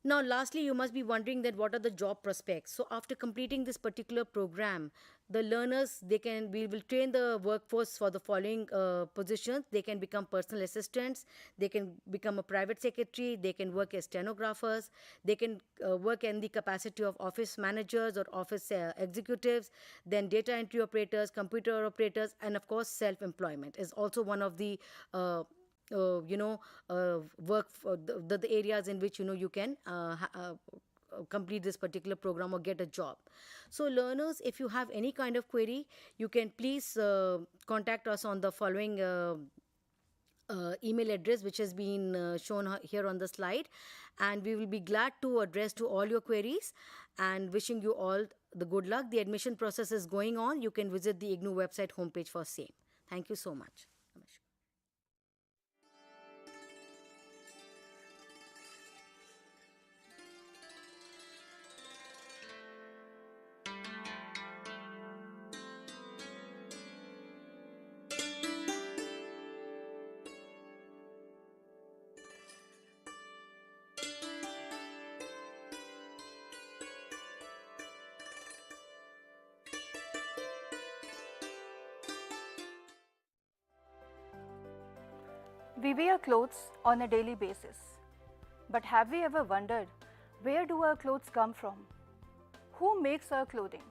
Now, lastly, you must be wondering that what are the job prospects. So after completing this particular program, the learners, we will train the workforce for the following positions. They can become personal assistants, they can become a private secretary, they can work as stenographers, they can work in the capacity of office managers or office executives, then data entry operators, computer operators, and of course self-employment is also one of the work for the areas in which you can complete this particular program or get a job. So learners, if you have any kind of query, you can please contact us on the following email address, which has been shown here on the slide, and we will be glad to address to all your queries, and wishing you all the good luck. The admission process is going on. You can visit the IGNOU website homepage for same. Thank you so much. We wear clothes on a daily basis. But have we ever wondered, where do our clothes come from? Who makes our clothing?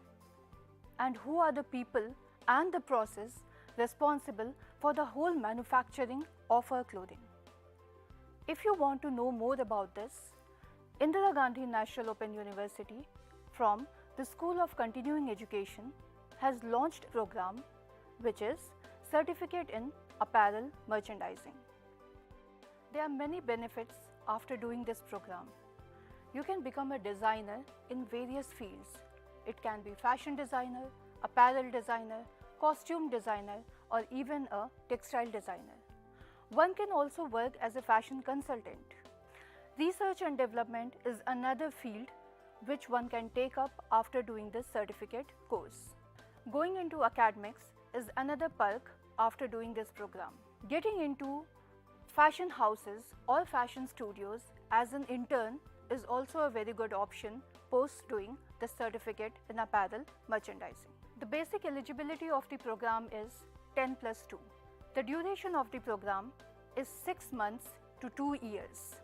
And who are the people and the process responsible for the whole manufacturing of our clothing? If you want to know more about this, Indira Gandhi National Open University from the School of Continuing Education has launched a program which is Certificate in Apparel Merchandising. There are many benefits after doing this program. You can become a designer in various fields. It can be fashion designer, apparel designer, costume designer, or even a textile designer. One can also work as a fashion consultant. Research and development is another field which one can take up after doing this certificate course. Going into academics is another perk after doing this program. Getting into fashion houses or fashion studios as an intern is also a very good option post doing the certificate in apparel merchandising. The basic eligibility of the program is 10+2. The duration of the program is 6 months to 2 years.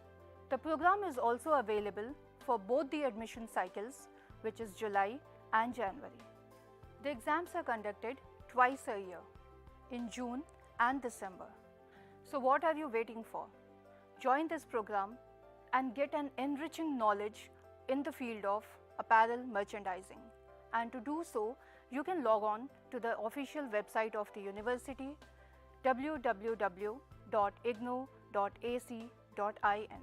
The program is also available for both the admission cycles, which is July and January. The exams are conducted twice a year, in June and December. So what are you waiting for? Join this program and get an enriching knowledge in the field of apparel merchandising. And to do so, you can log on to the official website of the university, www.ignou.ac.in.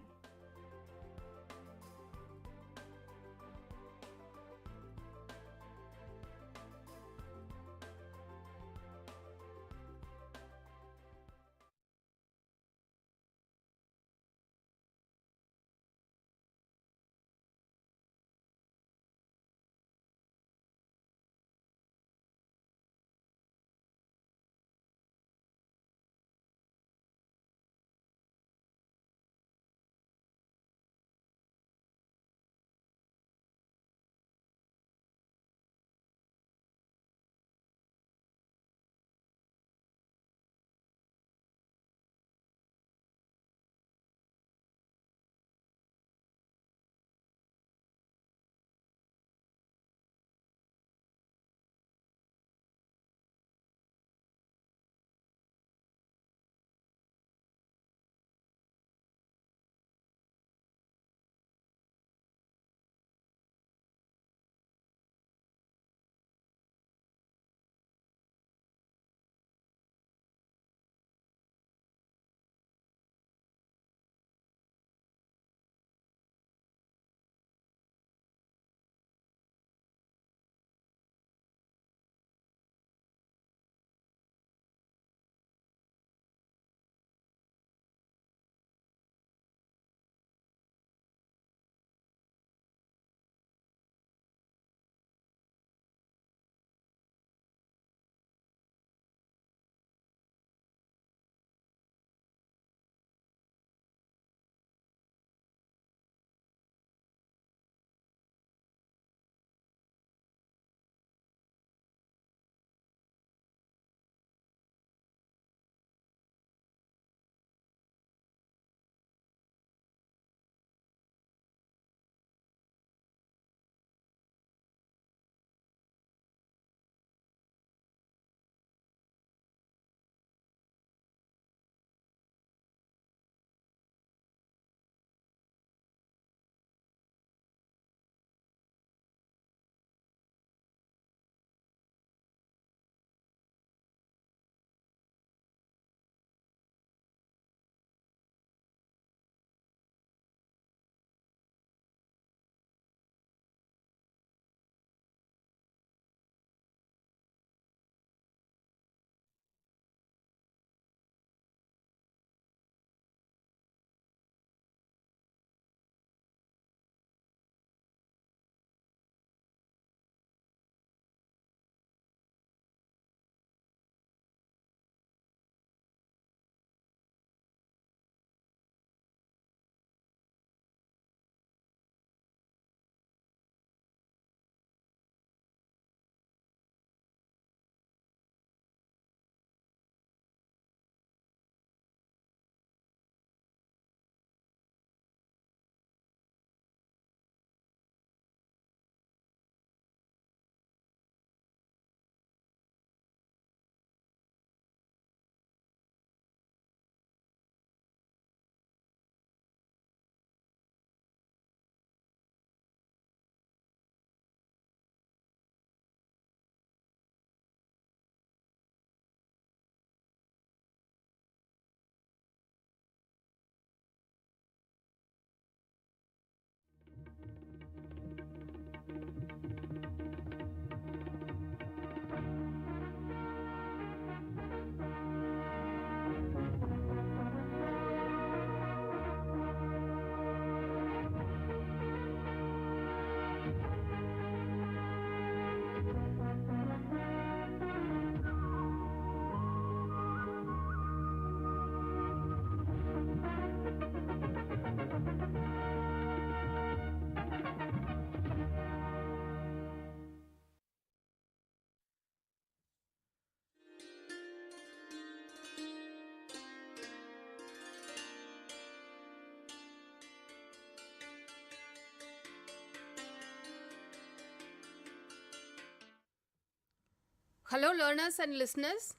Hello learners and listeners.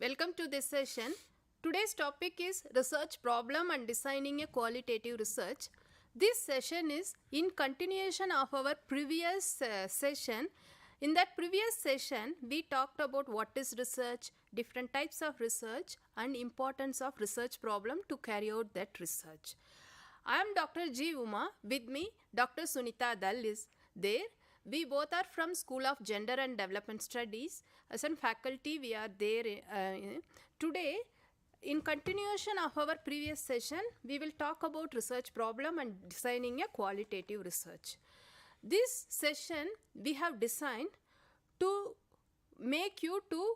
Welcome to this session. Today's topic is research problem and designing a qualitative research. This session is in continuation of our previous session. In that previous session, we talked about what is research, different types of research and importance of research problem to carry out that research. I am Dr. G. Uma. With me, Dr. Sunita Dal is there. We both are from School of Gender and Development Studies. As a faculty, we are there. Today, in continuation of our previous session, we will talk about research problem and designing a qualitative research. This session we have designed to make you to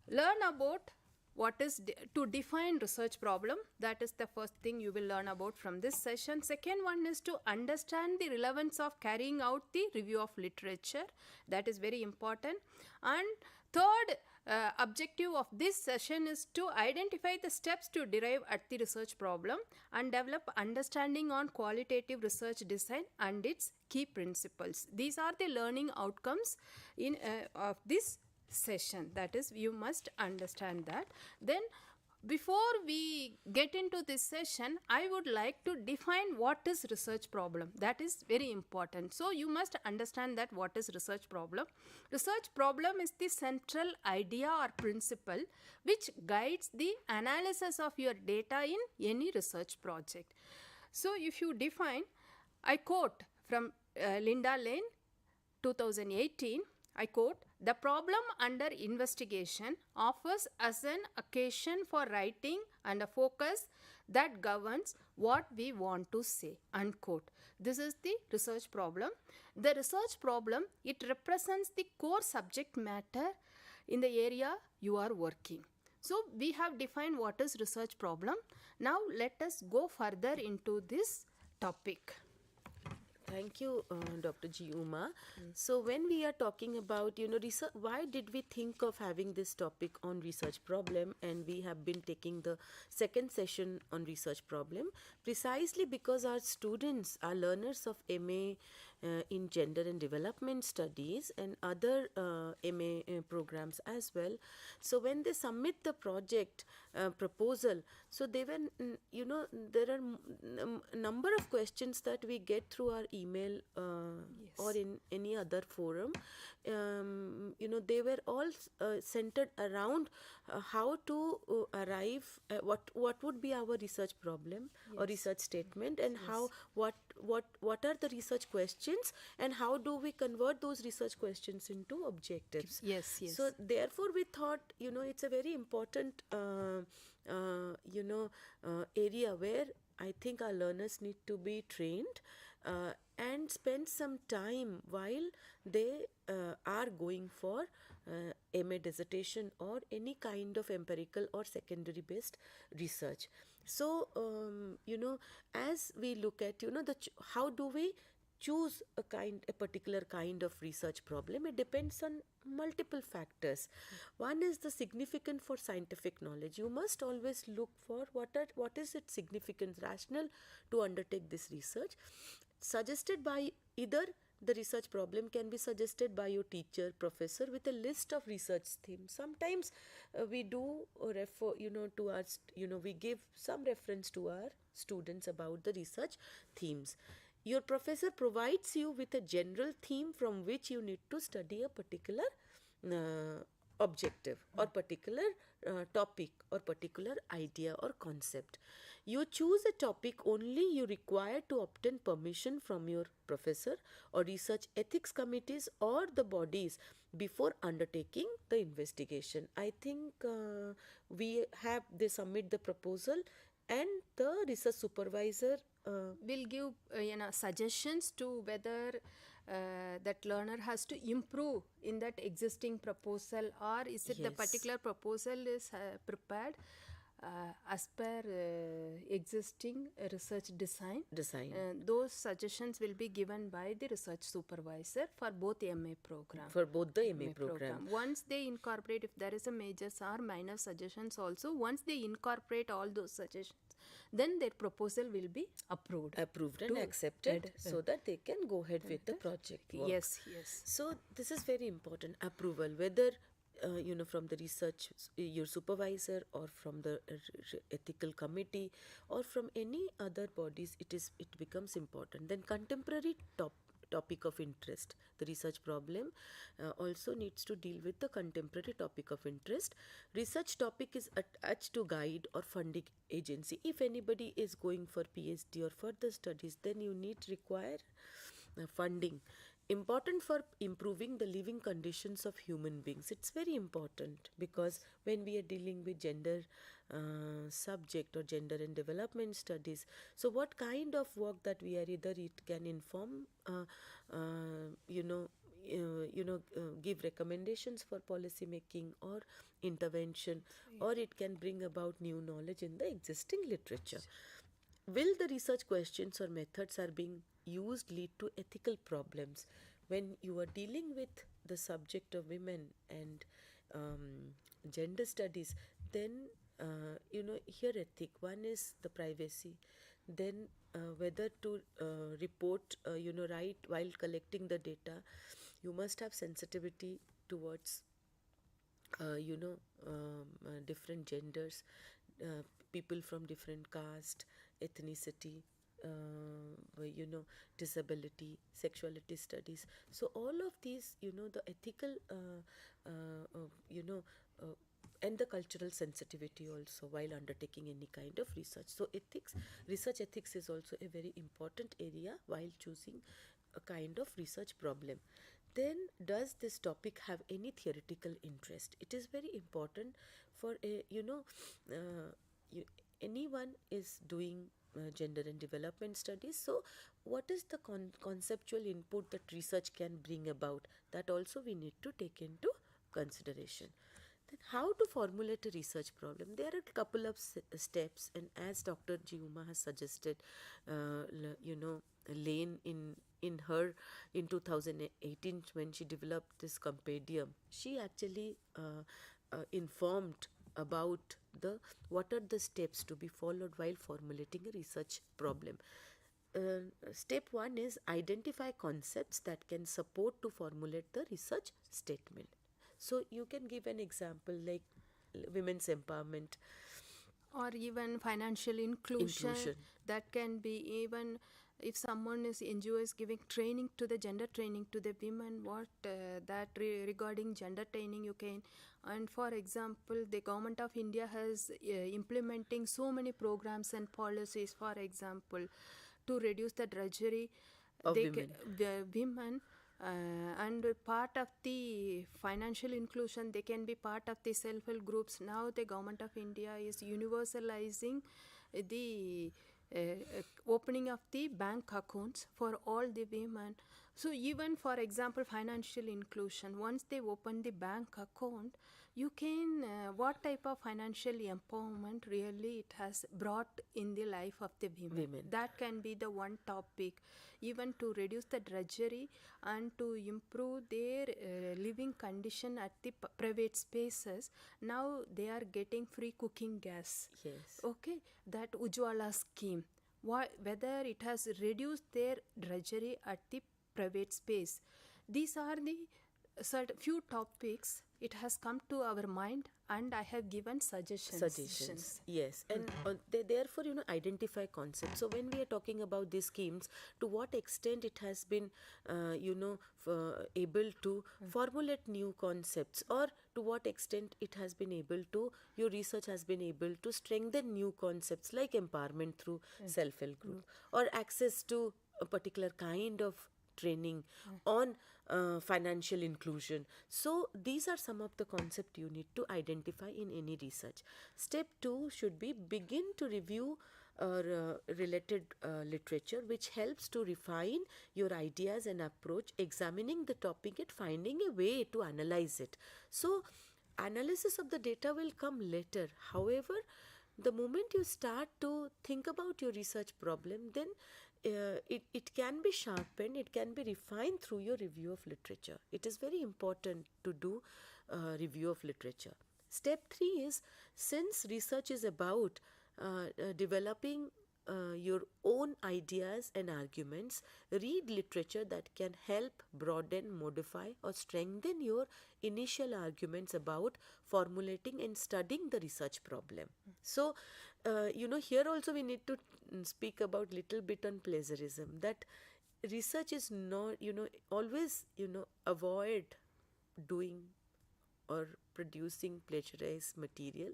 learn about what is to define research problem. That is the first thing you will learn about from this session. Second one is to understand the relevance of carrying out the review of literature. That is very important. And third objective of this session is to identify the steps to derive at the research problem and develop understanding on qualitative research design and its key principles. These are the learning outcomes of this session. That is, you must understand that. Then before we get into this session, I would like to define what is research problem. That is very important. So you must understand that what is research problem. Research problem is the central idea or principle which guides the analysis of your data in any research project. So if you define, I quote from Linda Lane, 2018, I quote, "The problem under investigation offers us an occasion for writing and a focus that governs what we want to say," unquote. This is the research problem. The research problem, it represents the core subject matter in the area you are working. So we have defined what is research problem. Now let us go further into this topic. Thank you, Dr. G. Uma. So when we are talking about, research, why did we think of having this topic on research problem, and we have been taking the second session on research problem, precisely because our students are learners of MA in Gender and Development Studies and other MA programs as well. So when they submit the project proposal, so they were, there are a number of questions that we get through our email or in any other forum. They were all centered around how to arrive, what would be our research problem or research statement, and how what are the research questions, and how do we convert those research questions into objectives. Yes. So therefore we thought, it's a very important area where I think our learners need to be trained and spend some time while they are going for MA dissertation or any kind of empirical or secondary based research. So, as we look at, how do we choose a particular kind of research problem? It depends on multiple factors. One is the significance for scientific knowledge. You must always look for what is its significance, rationale to undertake this research. Suggested by either the research problem can be suggested by your teacher, professor, with a list of research themes. Sometimes we do refer, to our, we give some reference to our students about the research themes. Your professor provides you with a general theme from which you need to study a particular objective or particular topic or particular idea or concept. You choose a topic only you require to obtain permission from your professor or research ethics committees or the bodies before undertaking the investigation. I think they submit the proposal, and the research supervisor will give suggestions to whether that learner has to improve in that existing proposal, or is it the particular proposal is prepared as per existing research design. Those suggestions will be given by the research supervisor for both MA program. For both the MA program. Once they incorporate, if there is a major or minor suggestions also, once they incorporate all those suggestions, then their proposal will be approved. Approved and to accepted head- so that they can go ahead with the project work. Yes, yes. So this is very important, approval, whether from the research, your supervisor, or from the ethical committee, or from any other bodies, it becomes important. Then contemporary topic of interest. The research problem also needs to deal with the contemporary topic of interest. Research topic is attached to guide or funding agency. If anybody is going for PhD or further studies, then you require funding. Important for improving the living conditions of human beings. It's very important because when we are dealing with gender subject or gender and development studies, so what kind of work that we are, either it can inform give recommendations for policy making or intervention, or it can bring about new knowledge in the existing literature. Will the research questions or methods are being used lead to ethical problems? When you are dealing with the subject of women and gender studies, then here ethic, one is the privacy, then whether to report, right, while collecting the data, you must have sensitivity towards different genders, people from different caste, ethnicity, disability, sexuality studies. So all of these, the ethical, and the cultural sensitivity also while undertaking any kind of research. So research ethics is also a very important area while choosing a kind of research problem. Then, does this topic have any theoretical interest? It is very important for anyone is doing gender and development studies. So, what is the conceptual input that research can bring about? That also we need to take into consideration. Then, how to formulate a research problem? There are a couple of steps, and as Dr. Giuma has suggested, Lane in 2018 when she developed this compendium, she actually informed about what are the steps to be followed while formulating a research problem. Step 1 is identify concepts that can support to formulate the research statement. So you can give an example like women's empowerment, or even financial inclusion. That can be even if someone is NGO is giving training to the gender training to the women, what regarding gender training you can. And for example, the government of India has implementing so many programs and policies, for example, to reduce the drudgery of women. And part of the financial inclusion, they can be part of the self-help groups. Now the government of India is universalizing the opening of the bank accounts for all the women. So even for example, financial inclusion, once they open the bank account, you can what type of financial empowerment really it has brought in the life of the women. That can be the one topic, even to reduce the drudgery and to improve their living condition at the private spaces. Now they are getting free cooking gas. Yes. Okay, that Ujjwala scheme, whether it has reduced their drudgery at the private space. These are the few topics it has come to our mind, and I have given suggestions. Yes, and therefore identify concepts. So when we are talking about these schemes, to what extent it has been able to formulate new concepts, or to what extent it has been able to, your research has been able to strengthen new concepts like empowerment through self-help group, or access to a particular kind of training on financial inclusion. So these are some of the concepts you need to identify in any research. Step 2 should be begin to review related literature, which helps to refine your ideas and approach, examining the topic and finding a way to analyze it. So analysis of the data will come later. However, the moment you start to think about your research problem, then it can be sharpened, it can be refined through your review of literature. It is very important to do review of literature. Step 3 is, since research is about developing your own ideas and arguments, read literature that can help broaden, modify, or strengthen your initial arguments about formulating and studying the research problem. So, here also we need to speak about little bit on plagiarism, that research is not, always, avoid doing or producing plagiarized material.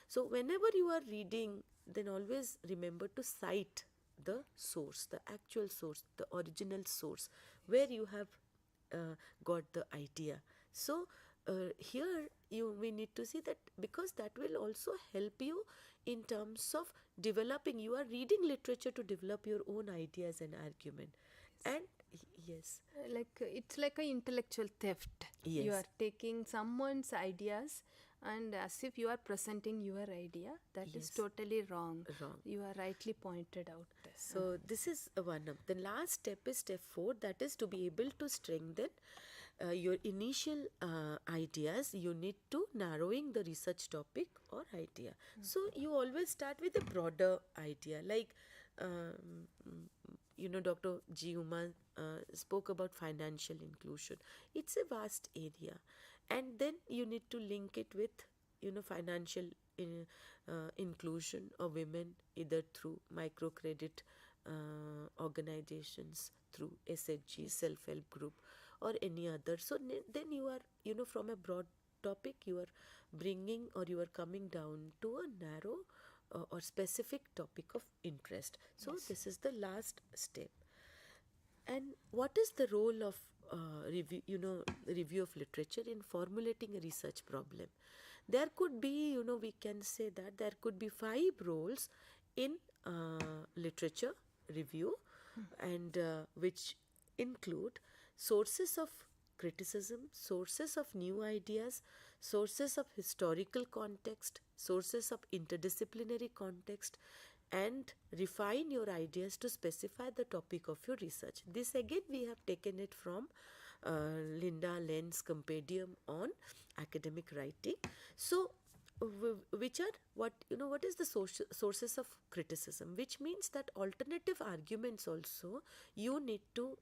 So whenever you are reading, then always remember to cite the source, the actual source, the original source, where you have got the idea. So here we need to see that, because that will also help you in terms of developing. You are reading literature to develop your own ideas and argument. And yes, it's like an intellectual theft. Yes. You are taking someone's ideas and as if you are presenting your idea. That is Yes. totally wrong. Wrong. You are rightly pointed out this. So this is one of the last step is step 4, that is to be able to strengthen your initial ideas. You need to narrowing the research topic or idea. So you always start with a broader idea, like Dr. G. Uma spoke about financial inclusion. It's a vast area, and then you need to link it with financial inclusion of women, either through microcredit organizations, through SHG, self-help group, or any other. So then you are from a broad topic, you are bringing, or you are coming down to a narrow or specific topic of interest. So Yes. this is the last step. And what is the role of review of literature in formulating a research problem? There could be, we can say that there could be 5 roles in literature review, and which include sources of criticism, sources of new ideas, sources of historical context, sources of interdisciplinary context, and refine your ideas to specify the topic of your research. This again we have taken it from Linda Len's compendium on academic writing. So which are what is the sources of criticism, which means that alternative arguments also you need to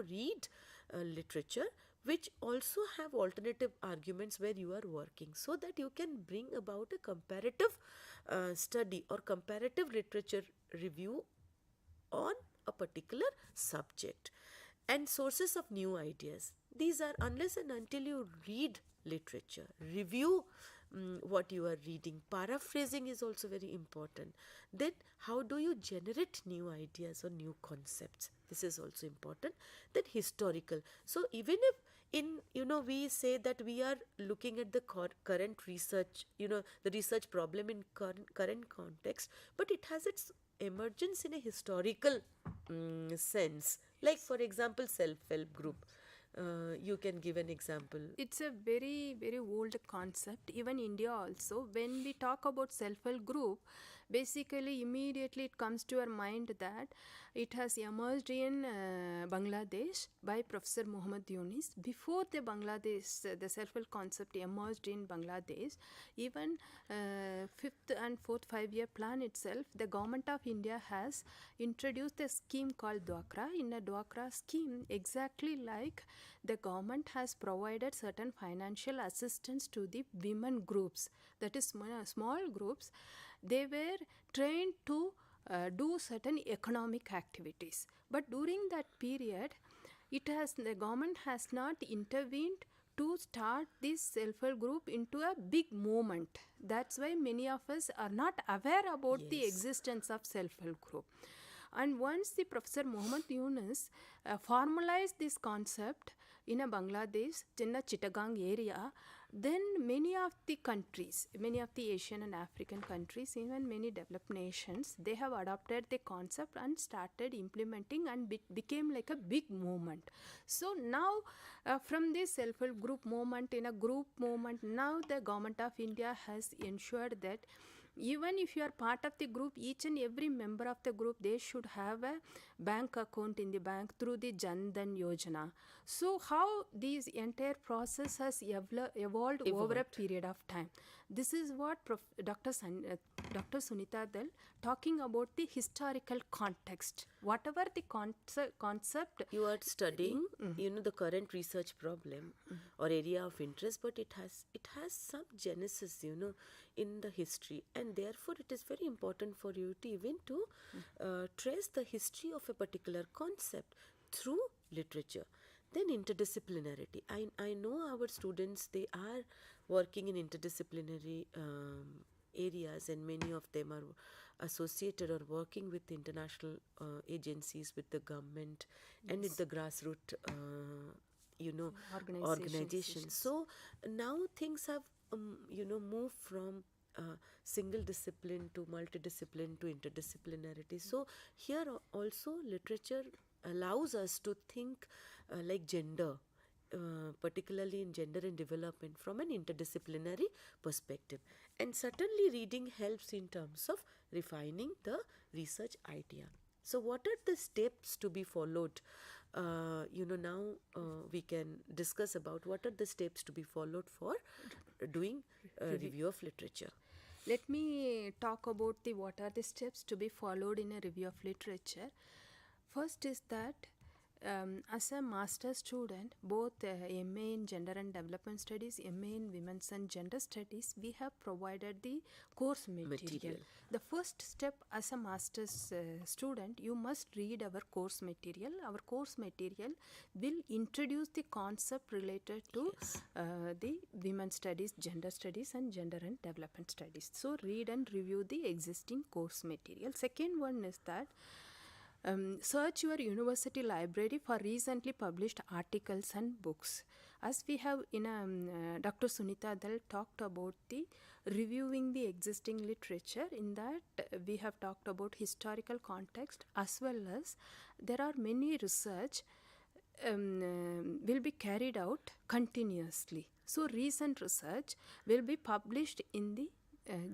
read literature which also have alternative arguments where you are working, so that you can bring about a comparative study or comparative literature review on a particular subject. And sources of new ideas, these are, unless and until you read literature, review what you are reading, paraphrasing is also very important. Then how do you generate new ideas or new concepts? This is also important. Then historical. So even if we say that we are looking at the current research, the research problem in current context, but it has its emergence in a historical sense. Like for example, self-help group. You can give an example. It's a very, very old concept. Even India also, when we talk about self-help group, basically immediately it comes to our mind that it has emerged in Bangladesh by Professor Muhammad Yunus. Before the self-help concept emerged in Bangladesh, even 5th and 4th 5-year plan itself, the government of India has introduced a scheme called Dwakra. In a Dwakra scheme, exactly like the government has provided certain financial assistance to the women groups, that is small groups. They were trained to do certain economic activities, but during that period the government has not intervened to start this self-help group into a big movement. That's why many of us are not aware about the existence of self-help group. And once the Professor Muhammad Yunus formalized this concept in a Bangladesh, in a Chittagong area, then many of the countries, many of the Asian and African countries, even many developed nations, they have adopted the concept and started implementing, and became like a big movement. So now from this self-help group movement, in a group movement, now the government of India has ensured that even if you are part of the group, each and every member of the group, they should have a bank account in the bank through the Jan Dhan Yojana. So how this entire process has evolved over a period of time. This is what Dr. Dr. Sunita Dal talking about the historical context. Whatever the concept you are studying, the current research problem or area of interest, but it has some genesis, in the history, and therefore it is very important for you to even to trace the history of a particular concept through literature. Then interdisciplinarity. I know our students, they are working in interdisciplinary areas, and many of them are associated or working with international agencies, with the government, and with the grassroots organizations. So now things have moved from single discipline to multidiscipline to interdisciplinarity. So here also literature allows us to think like gender, particularly in gender and development, from an interdisciplinary perspective. And certainly reading helps in terms of refining the research idea. So what are the steps to be followed? Now we can discuss about what are the steps to be followed for doing review of literature. Let me talk about what are the steps to be followed in a review of literature. First is that as a master student, both MA in Gender and Development Studies, MA in Women's and Gender Studies, we have provided the course material. The first step as a master's student, you must read our course material. Our course material will introduce the concept related to the Women's Studies, Gender Studies and Gender and Development Studies. So read and review the existing course material. Second one is that search your university library for recently published articles and books. As we have in Dr. Sunita Dal talked about the reviewing the existing literature, in that we have talked about historical context, as well as there are many research will be carried out continuously. So recent research will be published in the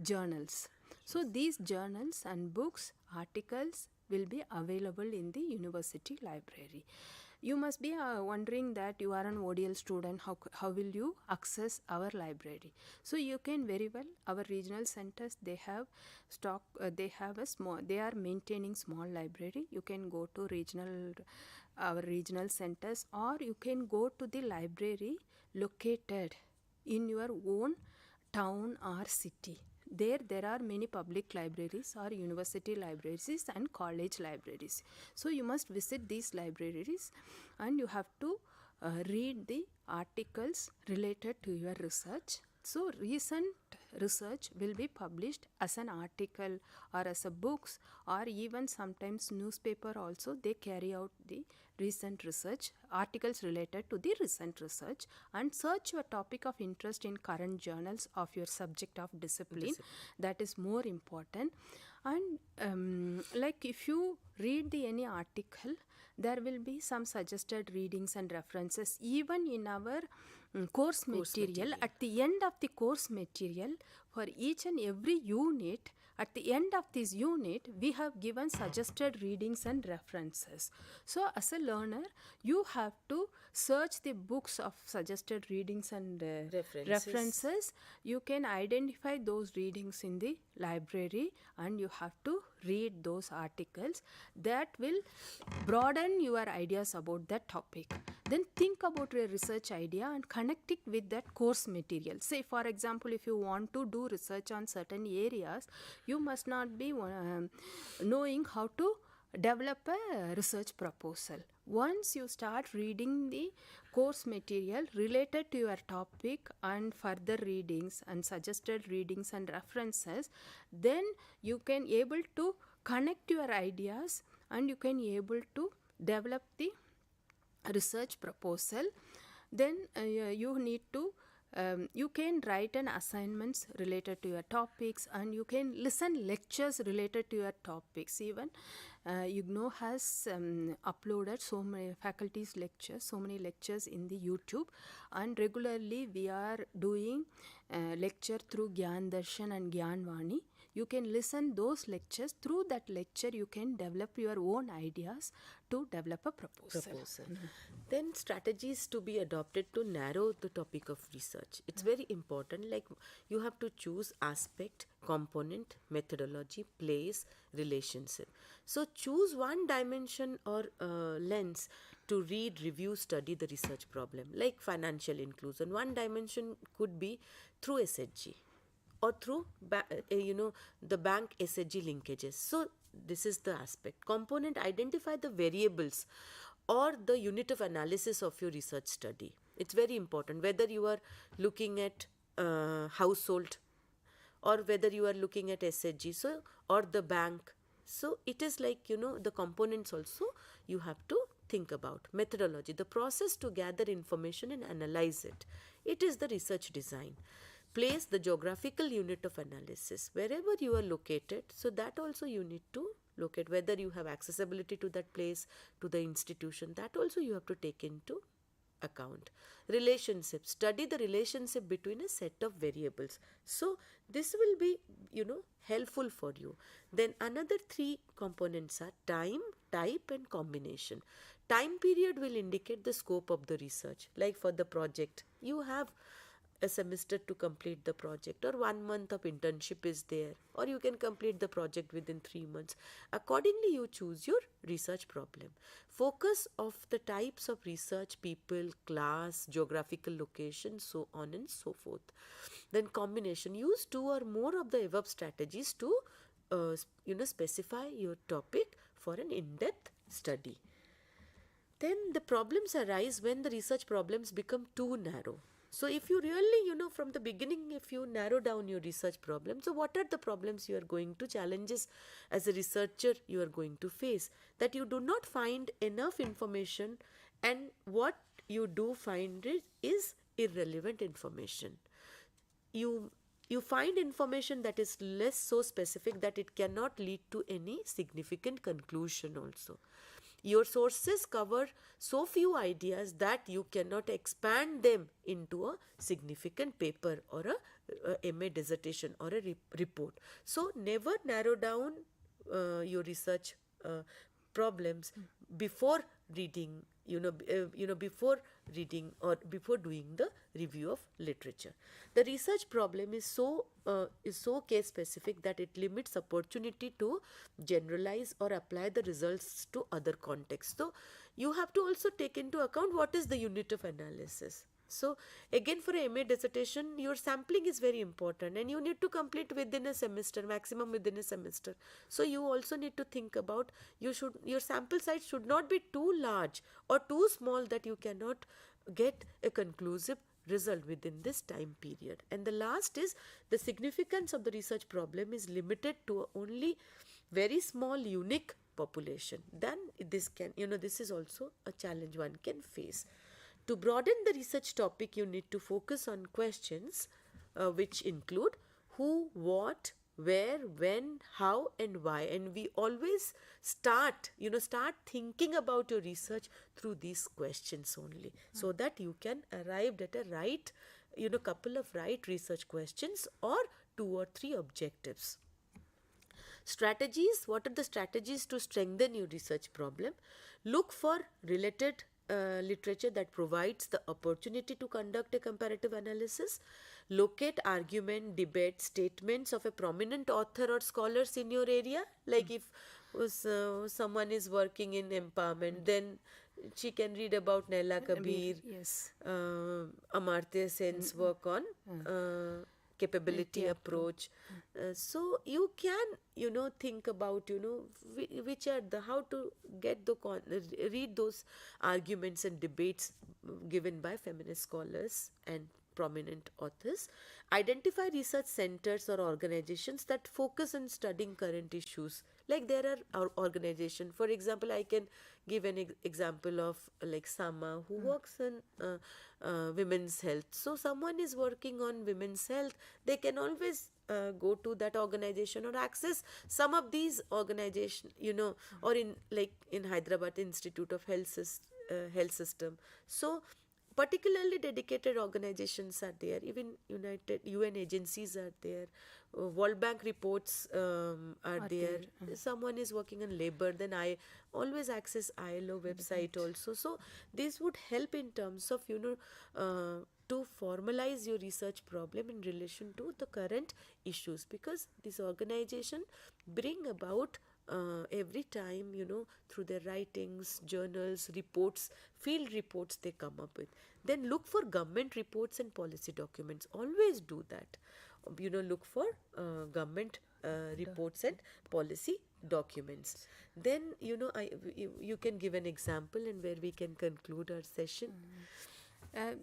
journals. So these journals and books, articles will be available in the university library. You must be wondering that you are an ODL student, how will you access our library? So you can very well, our regional centers, they have stock, they are maintaining small library. You can go to our regional centers, or you can go to the library located in your own town or city. There are many public libraries or university libraries and college libraries. So you must visit these libraries and you have to read the articles related to your research. So recent research will be published as an article or as a books, or even sometimes newspaper also, they carry out the recent research, articles related to the recent research, and search your topic of interest in current journals of your subject of discipline. That is more important. And like if you read any article, there will be some suggested readings and references even in our course material. At the end of the course material, for each and every unit, at the end of this unit, we have given suggested readings and references. So as a learner, you have to search the books of suggested readings and references. You can identify those readings in the library and you have to read those articles. That will broaden your ideas about that topic. Then think about your research idea and connect it with that course material. Say for example, if you want to do research on certain areas, you must not be knowing how to develop a research proposal. Once you start reading the course material related to your topic and further readings and suggested readings and references, then you can able to connect your ideas and you can able to develop the research proposal. Then you need to you can write an assignments related to your topics, and you can listen lectures related to your topics. Even IGNOU has uploaded so many faculties lectures, so many lectures in the YouTube, and regularly we are doing lecture through Gyan Darshan and Gyan Vani. you can listen those lectures. Through that lecture, you can develop your own ideas to develop a proposal. Then strategies to be adopted to narrow the topic of research. It's very important, like you have to choose aspect, component, methodology, place, relationship. So choose one dimension or lens to read, review, study the research problem. Like financial inclusion, one dimension could be through SHG or through the bank SHG linkages. So this is the aspect. Component, identify the variables or the unit of analysis of your research study. It's very important whether you are looking at household or whether you are looking at SHG, so or the bank. So it is like, the components also you have to think about. Methodology, the process to gather information and analyze it. It is the research design. Place, the geographical unit of analysis, wherever you are located. So that also you need to look at, whether you have accessibility to that place, to the institution. That also you have to take into account. Relationship, study the relationship between a set of variables. So this will be helpful for you. Then another 3 components are time, type and combination. Time period will indicate the scope of the research. Like for the project, you have a semester to complete the project, or 1 month of internship is there, or you can complete the project within 3 months. Accordingly, you choose your research problem. Focus of the types of research, people, class, geographical location, so on and so forth. Then combination, use 2 or more of the above strategies to specify your topic for an in-depth study. Then the problems arise when the research problems become too narrow. So if you really, from the beginning, if you narrow down your research problem, so what are the problems you are going to, challenges as a researcher you are going to face, that you do not find enough information, and what you do find is irrelevant information. You find information that is less so specific that it cannot lead to any significant conclusion also. Your sources cover so few ideas that you cannot expand them into a significant paper or a MA dissertation or a report. So never narrow down your research problems before reading, before reading or before doing the review of literature. The research problem is so case specific that it limits opportunity to generalize or apply the results to other contexts. So you have to also take into account what is the unit of analysis. So again, for a MA dissertation, your sampling is very important, and you need to complete within a semester, maximum within a semester. So you also need to think about, your sample size should not be too large or too small that you cannot get a conclusive result within this time period. And the last is, the significance of the research problem is limited to only very small unique population. Then this can, this is also a challenge one can face. To broaden the research topic, you need to focus on questions which include who, what, where, when, how and why. And we always start thinking about your research through these questions only, so that you can arrive at a right, couple of right research questions or 2 or 3 objectives. Strategies, what are the strategies to strengthen your research problem? Look for related literature that provides the opportunity to conduct a comparative analysis. Locate, argument, debate, statements of a prominent author or scholars in your area. Like if someone is working in empowerment, then she can read about Naila Kabir, Amartya Sen's work on capability approach. So you can, think about, which are how to get read those arguments and debates given by feminist scholars and prominent authors. Identify research centers or organizations that focus on studying current issues. Like there are organizations, for example, I can give an example of like Sama, who works in women's health. So someone is working on women's health, they can always go to that organization or access some of these organizations, or in Hyderabad Institute of Health System. So particularly dedicated organizations are there, even UN agencies are there, World Bank reports are there. Someone is working on labor, then I always access ILO website also. So this would help in terms of to formalize your research problem in relation to the current issues, because this organization bring about every time, through their writings, journals, reports, field reports they come up with. Then look for government reports and policy documents. Always do that. Look for government reports and policy documents. Then, you can give an example and where we can conclude our session.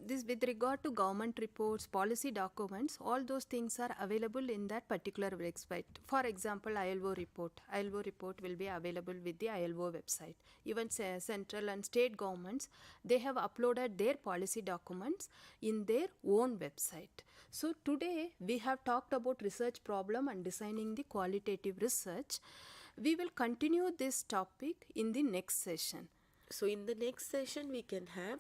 This with regard to government reports, policy documents, all those things are available in that particular website. For example, ILO report will be available with the ILO website. Even central and state governments, they have uploaded their policy documents in their own website. So today we have talked about research problem and designing the qualitative research. We will continue this topic in the next session. So in the next session, we can have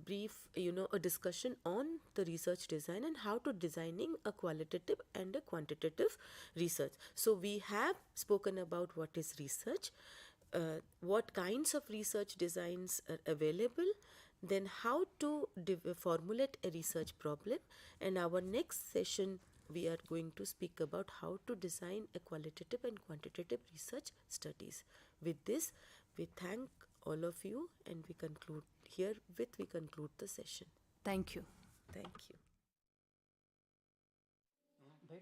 brief, a discussion on the research design and how to designing a qualitative and a quantitative research. So we have spoken about what is research, what kinds of research designs are available, then how to formulate a research problem, and our next session we are going to speak about how to design a qualitative and quantitative research studies. With this, we thank all of you, and we conclude the session. Thank you. Thank you. Bhai,